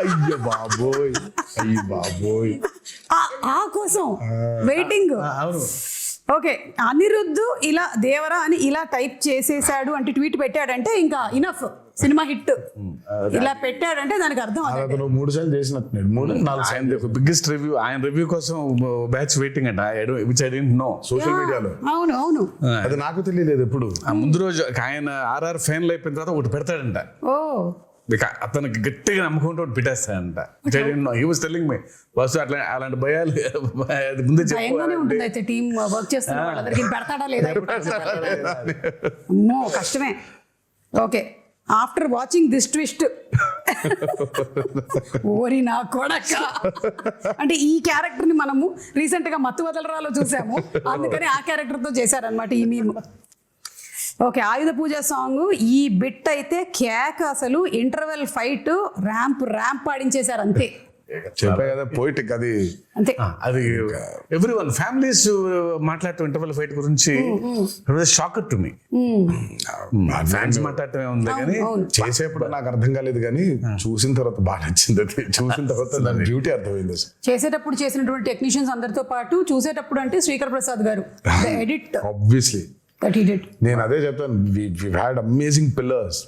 అయ్యో బాబోయ్, అయ్యో బాబోయ్. ఆ కోసం వెయిటింగ్. ఓకే, అనిరుద్ధు ఇలా దేవరా అని ఇలా టైప్ చేసేసాడు అంటే ట్వీట్ పెట్టాడంటే ఇంకా ఇనఫ్, సినిమా హిట్. ఇలా పెట్టాడంటే దానికి అర్థం అదే. అతను 3 సార్లు చేసినట్టున్నాడు, 3-4 సార్లు. బిగ్గెస్ట్ రివ్యూ, ఆయన రివ్యూ కోసం బ్యాచ్ వెయిటింగ్ అంట. Which I don't know. Social మీడియాలో అవును అవును. అది నాకు తెలియలేదు ఎప్పుడు. ఆ ముందు రోజు ఆయన ఆర్ఆర్ ఫైనల్ అయిపోయిన తర్వాత ఒకటి పెడతాడంట. ఓ అతనికి గట్టిగా నమ్ముకుంటూ ఒకటి పెట్టేస్తాడంట. హీ వాస్ టెల్లింగ్ మీ బస్సు అట్లా అలాంటి భయాలు అది ముందే భయంగానే ఉంటుంది. చెప్పు. అయితే టీం వర్క్ చేస్తున్న వాళ్ళందరికీ పెడతాడా లేదా? అమ్మో కష్టమే. Okay, after watching this twist ఓరి నా కొడక. అంటే ఈ క్యారెక్టర్ ని మనము రీసెంట్ గా మత్తు వదలరాలో చూసాము, అందుకని ఆ క్యారెక్టర్ తో చేశారనమాట ఈ మీమ్. ఓకే, ఆయుధ పూజ సాంగ్ ఈ బిట్ అయితే కేక్. అసలు ఇంటర్వెల్ ఫైట్ ర్యాంప్ పాడించేశారు అంతే. చెప్పా కదా పోయిటిక్ అది. అంతే. అది ఎవ్రీ వన్ ఫ్యామిలీస్ మాట్లాడుతూ ఇంటర్వెల్ ఫైట్ గురించి షాకర్ టు మీ. ఫ్యాన్స్ మాట్లాడటమే ఉంది కానీ అవును. చేసేప్పుడు నాకు అర్థం కాలేదు, కానీ చూసిన తర్వాత బాగా నచ్చింది. అది చూసిన తర్వాత దాని బ్యూటీ అర్థమైంది. చేసేటప్పుడు చేసినటువంటి టెక్నీషియన్స్ అందరితో పాటు చూసేటప్పుడు అంటే శ్రీకర్ ప్రసాద్ గారు edit obviously that he did. నేను అదే చెప్తాను, we had amazing pillars,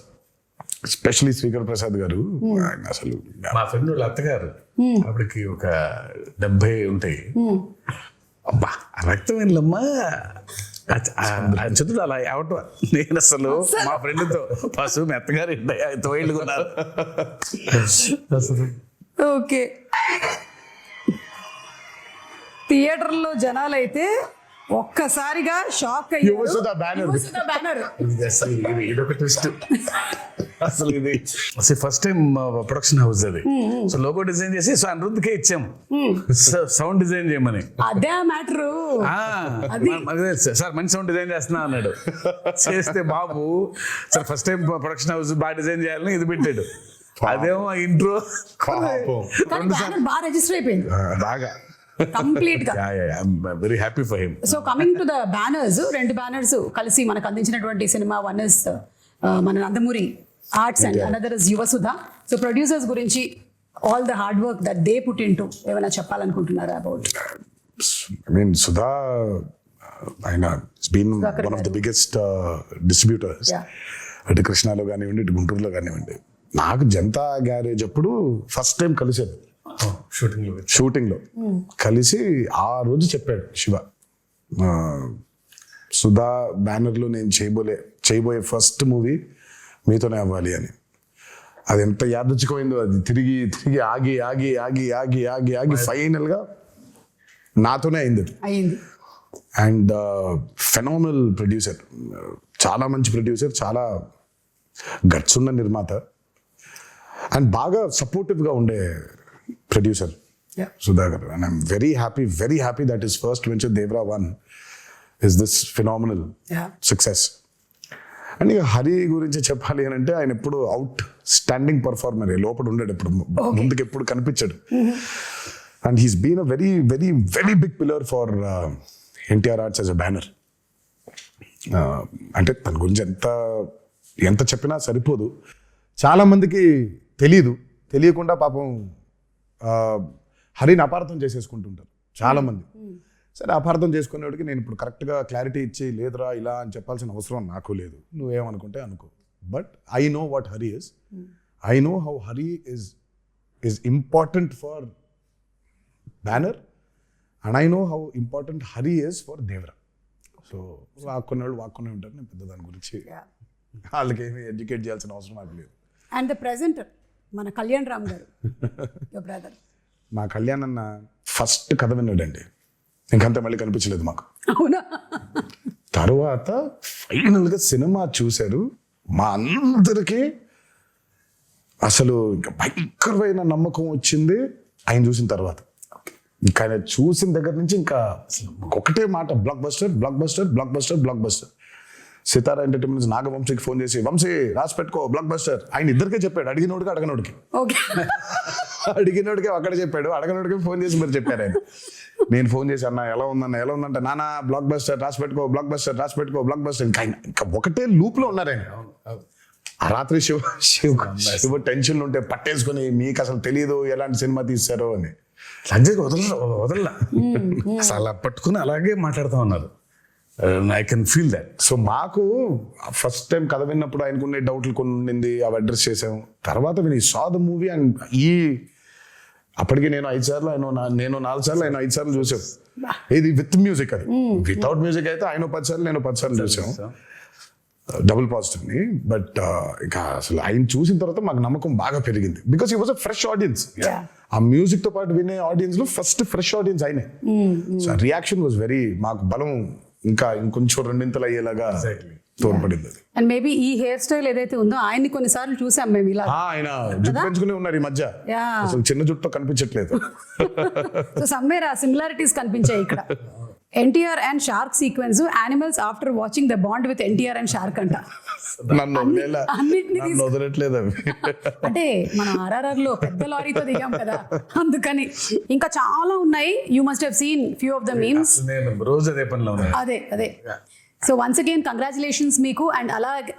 especially Srikar Prasad గారు. ఆయన అసలు మా ఫ్రెండ్ వాళ్ళ అత్తగారు అప్పటికి ఒక 70 ఉంటాయి. అబ్బా రక్తం వెళ్ళమ్మా చదువు అలా అవటం. నేను అసలు మా ఫ్రెండ్తో పశువు మీ అత్తగారు 5 ఏళ్ళు ఉన్నారు అసలు. ఓకే, థియేటర్లో జనాలైతే ఒక్కసారిగా షాక్ యువసుధ banner. బ్యానర్. ఇది అసలు ఇదొక ట్విస్ట్. అసలు ఇది అసలు ఫస్ట్ టైం ప్రొడక్షన్ హౌస్ అది. సో లోగో డిజైన్ చేసి సో అనిరుద్ధ్కే ఇచ్చాము సౌండ్ డిజైన్ చేయమని. అదే మ్యాటరు. సార్ మంచి సౌండ్ డిజైన్ చేస్తున్నా అన్నాడు. చేస్తే బాబు sir first time production house బాగా డిజైన్ చేయాలని ఇది పెట్టాడు. అదేమో ఇంట్రో బాగా రిజిస్టర్ అయిపోయింది బాగా కంప్లీట్ గా. Very happy for him. So coming to the banners, 2 banners కలిసి మనకు అందించినటువంటి సినిమా. వన్ ఇస్ మన Nandamuri arts and another is Yuvasudha. So producers గురించి all the hard work that they put into ఏమైనా చెప్పాలనుకుంటున్నారా అబౌట్? I mean, Sudha, ఆయన has been one of the biggest distributors. Yeah. అటు కృష్ణాలో కానివ్వండి, ఇటు గుంటూరులో కానివ్వండి. నాకు జనతా గ్యారేజ్ అప్పుడు ఫస్ట్ టైం కలిసాను షూటింగ్లో కలిసి. ఆ రోజు చెప్పాడు శివ, సుధా బ్యానర్లో నేను చేయబోయే ఫస్ట్ మూవీ మీతోనే అవ్వాలి అని. అది ఎంత యాదృచ్ఛికమైందో. అది తిరిగి ఆగి ఫైనల్గా నాతోనే అయింది. అండ్ ఫెనామినల్ ప్రొడ్యూసర్, చాలా మంచి ప్రొడ్యూసర్, చాలా గట్స్ ఉన్న నిర్మాత, అండ్ బాగా సపోర్టివ్గా ఉండే producer Sudhakar. And I'm very happy that is first venture Devara 1 is this phenomenal success. And ఇక హరి గురించి చెప్పాలి అని అంటే ఆయన ఎప్పుడు అవుట్ స్టాండింగ్ పర్ఫార్మర్, లోపల ఉండేది ఎప్పుడు, ముందుకు ఎప్పుడు కనిపించాడు. And he's been a very big pillar for NTR Arts as a banner. అంటే తన గురించి ఎంత చెప్పినా సరిపోదు. చాలా మందికి తెలియకుండా పాపం హరిని అపార్థం చేసేసుకుంటుంటారు చాలా మంది. సరే, అపార్థం చేసుకునేవాడికి నేను ఇప్పుడు కరెక్ట్గా క్లారిటీ ఇచ్చి లేదురా ఇలా అని చెప్పాల్సిన అవసరం నాకు లేదు. నువ్వేమనుకుంటే అనుకో. But I know what Hari is. I know how Hari is important for Banner, and I know how important Hari is for Devara. So వాక్కునే ఉంటారు. నేను పెద్ద దాని గురించి వాళ్ళకి ఏమి ఎడ్యుకేట్ చేయాల్సిన అవసరం నాకు లేదు. అండ్ ద ప్రెజెంటర్ మన కళ్యాణ్ రామ్ గారు, యువర్ బ్రదర్. మా కళ్యాణ్ అన్న ఫస్ట్ కథ విన్నాడండి, ఇంకంతా మళ్ళీ కనిపించలేదు మాకు. అవునా? తర్వాత ఫైనల్గా సినిమా చూశారు. మా అందరికీ అసలు ఇంకా భయంకరమైన నమ్మకం వచ్చింది ఆయన చూసిన తర్వాత. ఇంకా ఆయన చూసిన దగ్గర నుంచి ఇంకా ఒకటే మాట, blockbuster blockbuster blockbuster blockbuster. Sithara entertainments నాగవంశీకి ఫోన్ చేసి, వంశీ రాసి పెట్టుకో బ్లాక్ బస్టర్. ఆయన ఇద్దరికే చెప్పాడు, అడిగినోడికి అడగనోడికి. అడిగినోడికి అక్కడ చెప్పాడు, అడగనోడికి ఫోన్ చేసి మీరు చెప్పారు ఆయన. నేను ఫోన్ చేసి, అన్న ఎలా ఉందంటే, నానా బ్లాక్ బస్టర్ రాసి పెట్టుకో బ్లాక్ బస్టర్ రాసి పెట్టుకో బ్లాక్ బస్టర్. ఇంకా ఒకటే లూప్ లో ఉన్నారు ఆయన. ఆ రాత్రి శివ టెన్షన్ ఉంటే పట్టేసుకుని, మీకు అసలు తెలియదు ఎలాంటి సినిమా తీశారో అని. వదల అసలు అలా పట్టుకుని అలాగే మాట్లాడుతూ ఉన్నారు. I can feel that. So మాకు ఫస్ట్ టైం కథ విన్నప్పుడు ఆయనకున్న డౌట్లు కొన్ని ఉండింది, అవి అడ్రస్ చేసాము. తర్వాత సా ద మూవీ అండ్ అప్పటికి నేను 5 సార్లు, నేను 4 సార్లు, ఆయన 5 సార్లు చూసాం. ఇది విత్ మ్యూజిక్, అది వితౌట్ మ్యూజిక్ అయితే ఆయన 10 సార్లు, నేను 10 సార్లు చూసాం. డబుల్ పాజిటివ్ ని. బట్ ఇంకా అసలు ఆయన చూసిన తర్వాత మాకు నమ్మకం బాగా పెరిగింది. Because he was a fresh audience. ఆ మ్యూజిక్ తో పాటు వినే ఆడియన్స్ లో ఫస్ట్ ఫ్రెష్ ఆడియన్స్ ఆయనే. సో రియాక్షన్ వాజ్ వెరీ, మాకు బలం ఇంకా ఇంకొంచెం రెండింతలు అయ్యేలాగా తోడ్పడింది. అండ్ మేబీ ఈ హెయిర్ స్టైల్ ఏదైతే ఉందో ఆయన్ని కొన్నిసార్లు చూసాం మేము ఇలా. ఆయన జుట్టు పెంచుకునే ఉన్నారు ఈ మధ్య, అసలు చిన్న జుట్టు కనిపించట్లేదు. సో సమ్వేర్ ఆ సిమిలారిటీస్ కనిపించాయి ఇక్కడ. NTR and shark sequence, animals after watching the bond with NTR and shark అంట. నన్ను వదలట్లేదు అవి. అంటే మనం RRR లో పెద్ద లారీతో దిగాం కదా, అందుకని. ఇంకా చాలా ఉన్నాయి. You must have seen few of the memes. రోజు అదే పనిలో ఉన్నాయి. అదే. సో వన్స్ అగైన్ కంగ్రాచులేషన్స్ మీకు. అండ్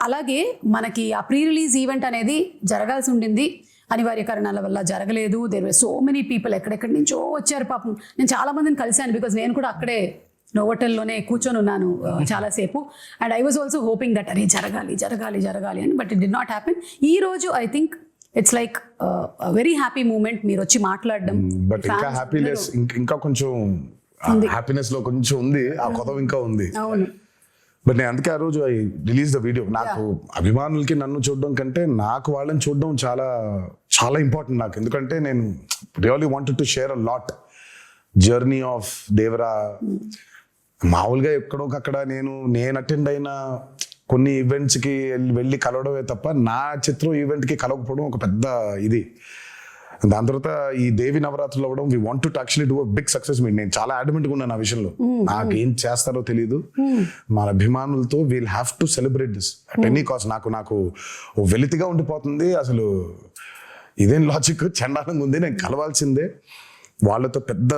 అలాగే మనకి ఆ ప్రీ రిలీజ్ ఈవెంట్ అనేది జరగాల్సి ఉండింది, అనివార్య కారణాల వల్ల జరగలేదు. There were so many people, ఎక్కడెక్కడి నుంచో వచ్చారు పాపం. నేను చాలా మందిని కలిశాను, బికాజ్ నేను కూడా అక్కడే నోవోటెల్లోనే కూర్చొని ఉన్నాను చాలాసేపు. And I was also hoping that అరే జరగాలి అని, but it did not happen. ఈ రోజు I think it's like very happy moment, మీరు వచ్చి మాట్లాడడం. బట్ ఇంకా హ్యాపీనెస్, ఇంకా కొంచెం హ్యాపీనెస్ లో కొంచెం ఉంది, ఆ కొత్త ఇంకా ఉంది. అవును. బట్ నేను అందుకే ఆ రోజు ఐ రిలీజ్ ద వీడియో. నాకు అభిమానులకి నన్ను చూడడం కంటే నాకు వాళ్ళని చూడడం చాలా చాలా ఇంపార్టెంట్ నాకు. ఎందుకంటే నేను really wanted to share a lot journey of Devara. మామూలుగా ఎక్కడోకక్కడ నేను అటెండ్ అయిన కొన్ని ఈవెంట్స్కి వెళ్ళి కలవడమే తప్ప నా చిత్రం ఈవెంట్కి కలవకపోవడం ఒక పెద్ద ఇది. దాని తర్వాత ఈ దేవి నవరాత్రులు అవ్వడం, we want to actually do a big success meet. నేను చాలా అడ్మెంట్గా ఉన్నాను ఆ విషయంలో. నాకు ఏం చేస్తారో తెలియదు, మన అభిమానులతో we'll have to celebrate this at any cost. నాకు వెలితిగా ఉండిపోతుంది అసలు. ఇదేం లాజిక్, చండాలంగా ఉంది. నేను కలవాల్సిందే, వాళ్ళతో పెద్ద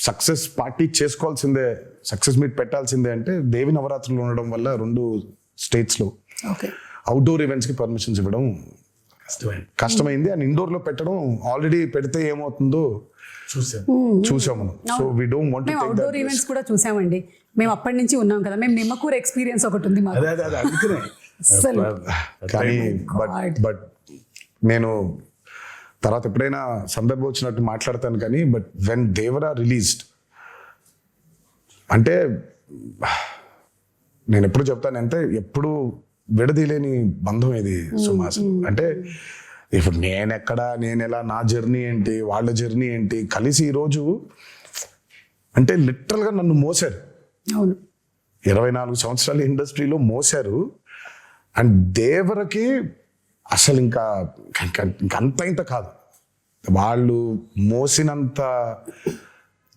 సక్సెస్ పార్టీ చేసుకోవాల్సిందే, సక్సెస్ మీట్ పెట్టాల్సిందే. అంటే దేవి నవరాత్రులు ఉండడం వల్ల 2 స్టేట్స్లో అవుట్డోర్ ఈవెంట్స్కి పర్మిషన్స్ ఇవ్వడం కష్టమైంది. అండ్ ఇండోర్ లో పెట్టడం, ఆల్రెడీ పెడితే ఏమవుతుందో చూసాం మనం. So we don't want to take that. Outdoor events కూడా చూసామండి మేము, అప్పటి నుంచి ఉన్నాం కదా. మేము నిమ్మకూరు ఎక్స్పీరియన్స్ ఒకటి ఉంది మాకు. కానీ బట్ నేను తర్వాత ఎప్పుడైనా సందర్భం వచ్చినట్టు మాట్లాడతాను కానీ, బట్ వెన్ దేవరా రిలీజ్డ్ అంటే నేను ఎప్పుడు చెప్తానంటే, ఎప్పుడు విడదీలేని బంధం ఇది సుమాసు. అంటే ఇప్పుడు నేను ఎలా, నా జర్నీ ఏంటి, వాళ్ళ జర్నీ ఏంటి, కలిసి ఈరోజు అంటే లిటరల్గా నన్ను మోసారు. 24 సంవత్సరాల ఇండస్ట్రీలో మోసారు. అండ్ దేవరకి అసలు ఇంకా అంత ఇంత కాదు, వాళ్ళు మోసినంత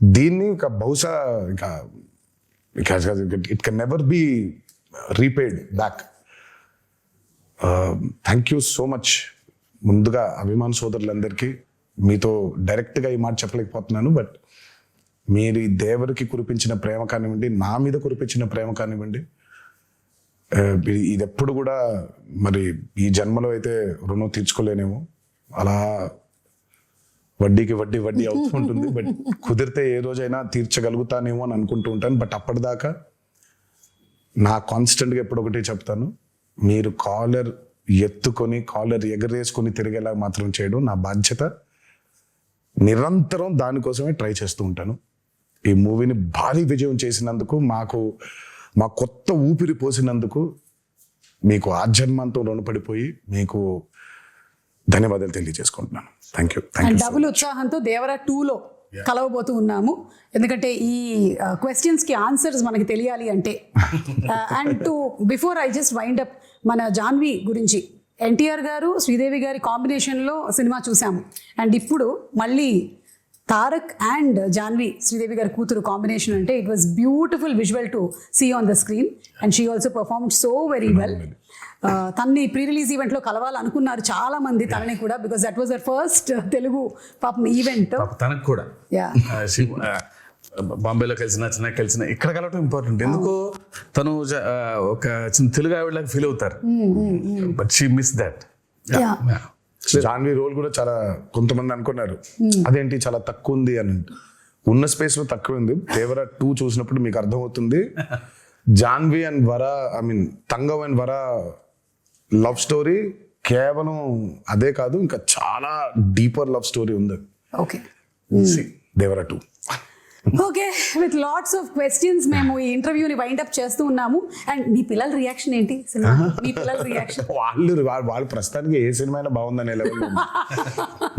దీన్ని ఇంకా బహుశా ఇంకా it can never be repaid back. Thank you so much. ముందుగా అభిమాన సోదరులందరికీ మీతో డైరెక్ట్గా ఈ మాట చెప్పలేకపోతున్నాను, బట్ మీరు ఈ దేవరికి కురిపించిన ప్రేమ కానివ్వండి, నా మీద కురిపించిన ప్రేమ కానివ్వండి, ఇది ఎప్పుడు కూడా మరి ఈ జన్మలో అయితే రుణం తీర్చుకోలేనేమో, అలా వడ్డీకి వడ్డీ వడ్డీ అవుతూ ఉంటుంది. బట్ కుదిరితే ఏ రోజైనా తీర్చగలుగుతానేమో అని అనుకుంటూ ఉంటాను. బట్ అప్పటిదాకా నా కాన్స్టెంట్గా ఎప్పుడు ఒకటే చెప్తాను, మీరు కాలర్ ఎత్తుకొని కాలర్ ఎగరేసుకొని తిరిగేలా మాత్రం చేయడం నా బాధ్యత. నిరంతరం దానికోసమే ట్రై చేస్తూ ఉంటాను. ఈ మూవీని భారీ విజయం చేసినందుకు, మా కొత్త ఊపిరి పోసినందుకు మీకు ఆజన్మంతో రుణపడిపోయి మీకు ధన్యవాదాలు తెలియజేసుకుంటున్నాను. Thank you. అండ్ డబుల్ ఉత్సాహంతో దేవరా 2లో కలవబోతూ ఉన్నాము. ఎందుకంటే ఈ క్వశ్చన్స్కి ఆన్సర్స్ మనకి తెలియాలి అంటే. And to before I just wind up, మన జాన్వి గురించి ఎన్టీఆర్ గారు శ్రీదేవి గారి కాంబినేషన్లో సినిమా చూసాము. అండ్ ఇప్పుడు మళ్ళీ తారక్ అండ్ జాన్వి శ్రీదేవి గారి కూతురు కాంబినేషన్ అంటే it was beautiful visual to see on the screen. And she also performed so very well. తన్ని ప్రీ రిలీజ్ ఈవెంట్లో కలవాలనుకున్నారు చాలా మంది తనని కూడా, because that was the first Telugu పాపం ఈవెంట్. తనకు కూడా బాంబేలో కలిసిన ఇక్కడ కలవటం ఇంపార్టెంట్. ఎందుకో తను ఒక చిన్న తెలుగు ఆవిడలాగా ఫీల్ అవుతారు. But she miss that. Janhvi role కూడా చాలా, కొంతమంది అనుకున్నారు అదేంటి చాలా తక్కువ ఉంది అని. ఉన్న స్పేస్ లో తక్కువ ఉంది. దేవరా 2 చూసినప్పుడు మీకు అర్థమవుతుంది. Janhvi and Vara, I mean Thangam and Vara love story కేవలం అదే కాదు, ఇంకా చాలా డీపర్ లవ్ స్టోరీ ఉంది. Okay, Devara 2. Okay, with lots of questions మేము ఈ ఇంటర్వ్యూని వైండ్ అప్ చేస్తూ ఉన్నాము. అండ్ మీ పిల్లల రియాక్షన్ ఏంటి? మీ పిల్లల రియాక్షన్? వాళ్ళు ప్రస్తుతానికి ఏ సినిమా అయినా బాగుందనే లెవెల్లో ఉంది.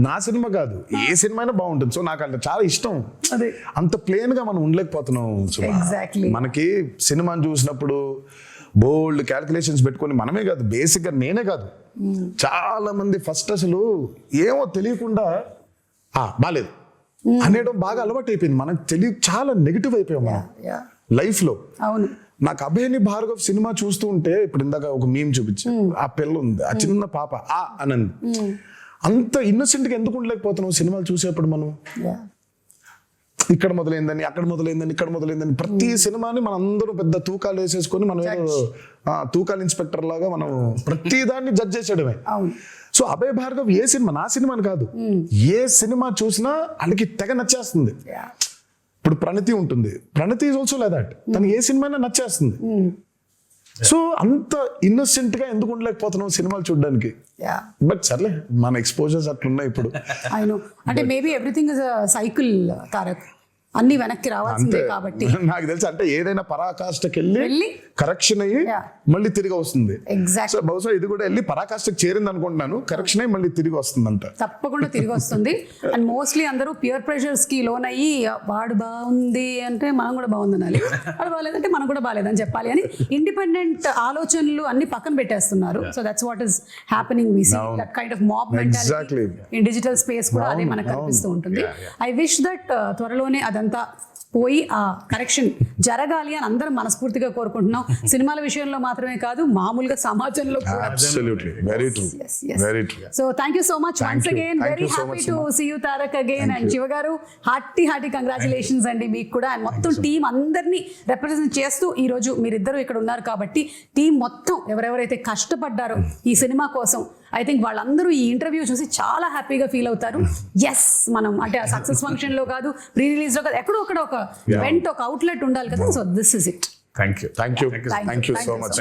నా సినిమా కాదు, ఏ సినిమా అయినా బాగుంటుంది. సో నాకు అంటే చాలా ఇష్టం. అదే, అంత ప్లేన్ గా మనం ఉండలేకపోతున్నాం. Exactly. మనకి సినిమాని చూసినప్పుడు బోల్డ్ క్యాల్కులేషన్స్ పెట్టుకొని, మనమే కాదు బేసిక్ గా నేనే కాదు చాలా మంది ఫస్ట్ అసలు ఏమో తెలియకుండా బాలేదు అనేయడం బాగా అలవాటు అయిపోయింది. మనకు చాలా నెగిటివ్ అయిపోయాం మనం లైఫ్ లో. అవును, నాకు అభయని భార్గవ్ సినిమా చూస్తూ ఉంటే, ఇప్పుడు ఇందాక ఒక మీమ్ చూపించా, ఆ పిల్ల ఉంది, ఆ చిన్న పాప అనంది. అంత ఇన్నోసెంట్ గా ఎందుకు ఉండలేకపోతున్నాం సినిమాలు చూసేప్పుడు మనం? ఇక్కడ మొదలైందని, అక్కడ మొదలైందని, ఇక్కడ మొదలైందని, ప్రతి సినిమాని మనం అందరూ పెద్ద తూకాలు వేసేసుకొని మనం తూకాలు ఇన్స్పెక్టర్ లాగా మనం ప్రతి దాన్ని జడ్జ్ చేసేయడమే. సో అభయ్ భార్గవ్ ఏ సినిమా, నా సినిమాని కాదు, ఏ సినిమా చూసినా వాళ్ళకి తెగ నచ్చేస్తుంది. ఇప్పుడు ప్రణతి ఉంటుంది, ప్రణతి ఈజ్ ఆల్సో లైక్ దట్. తనకి ఏ సినిమా అయినా నచ్చేస్తుంది. సో అంత ఇన్నోసెంట్ గా ఎందుకు ఉండలేకపోతున్నాం సినిమాలు చూడడానికి? బట్ సర్లే, మన ఎక్స్పోజర్స్ అట్లున్నాయి ఇప్పుడు. అంటే maybe everything is a cycle Tarak, అన్ని వెనక్కి రావాల్సిందే కాబట్టి. నాకు తెలుసు, అంటే ఏదైనా పరాకాష్ఠకి వెళ్ళి కరెక్షన్ అయ్యి మళ్ళీ తిరిగి వస్తుంది. ఎగ్జాక్ట్. బహుశా ఇది కూడా వెళ్ళి పరాకాష్ఠకి చేరింది అనుకుంటున్నాను. కరెక్షన్ అయ్యి మళ్ళీ తిరిగి వస్తుంది అంట. తప్పకుండా తిరిగి వస్తుంది. అండ్ మోస్ట్లీ అందరూ పియర్ ప్రెషర్స్ కి లోన్ అయ్యి, వాడు బాగుంది అంటే మనం కూడా బాగుంది అనాలి, వాడు బాగాలేదంటే మనం కూడా బాగాలేదని చెప్పాలి అని ఇండిపెండెంట్ ఆలోచనలు అన్ని పక్కన పెట్టేస్తున్నారు. So that's what is happening. We see that kind of mob mentality in digital space కూడా అదే మనకు కనిపిస్తూ ఉంటుంది. ఐ విష్ దట్ త్వరలోనే అదంతా పోయి ఆ కరెక్షన్ జరగాలి అని అందరం మనస్ఫూర్తిగా కోరుకుంటున్నాం. సినిమాల విషయంలో మాత్రమే కాదు, మామూలుగా సమాజంలో కూడా. Absolutely, very true. Very true. So thank you so much once again. Very happy to see you Tarak again. And Shiva garu, hearty congratulations అండి మీకు కూడా. అండ్ మొత్తం టీం అందరినీ రిప్రజెంట్ చేస్తూ ఈ రోజు మీరిద్దరూ ఇక్కడ ఉన్నారు కాబట్టి టీం మొత్తం ఎవరెవరైతే కష్టపడ్డారో ఈ సినిమా కోసం, ఐ థింక్ వాళ్ళందరూ ఈ ఇంటర్వ్యూ చూసి చాలా హ్యాపీగా ఫీల్ అవుతారు. ఎస్, మనం అంటే ఆ సక్సెస్ ఫంక్షన్ లో కాదు, ప్రీ రిలీజ్ లో కాదు, ఎక్కడో అక్కడ ఒక ఈవెంట్, ఒక అవుట్లెట్ ఉండాలి కదా. So this is it. Thank you so much.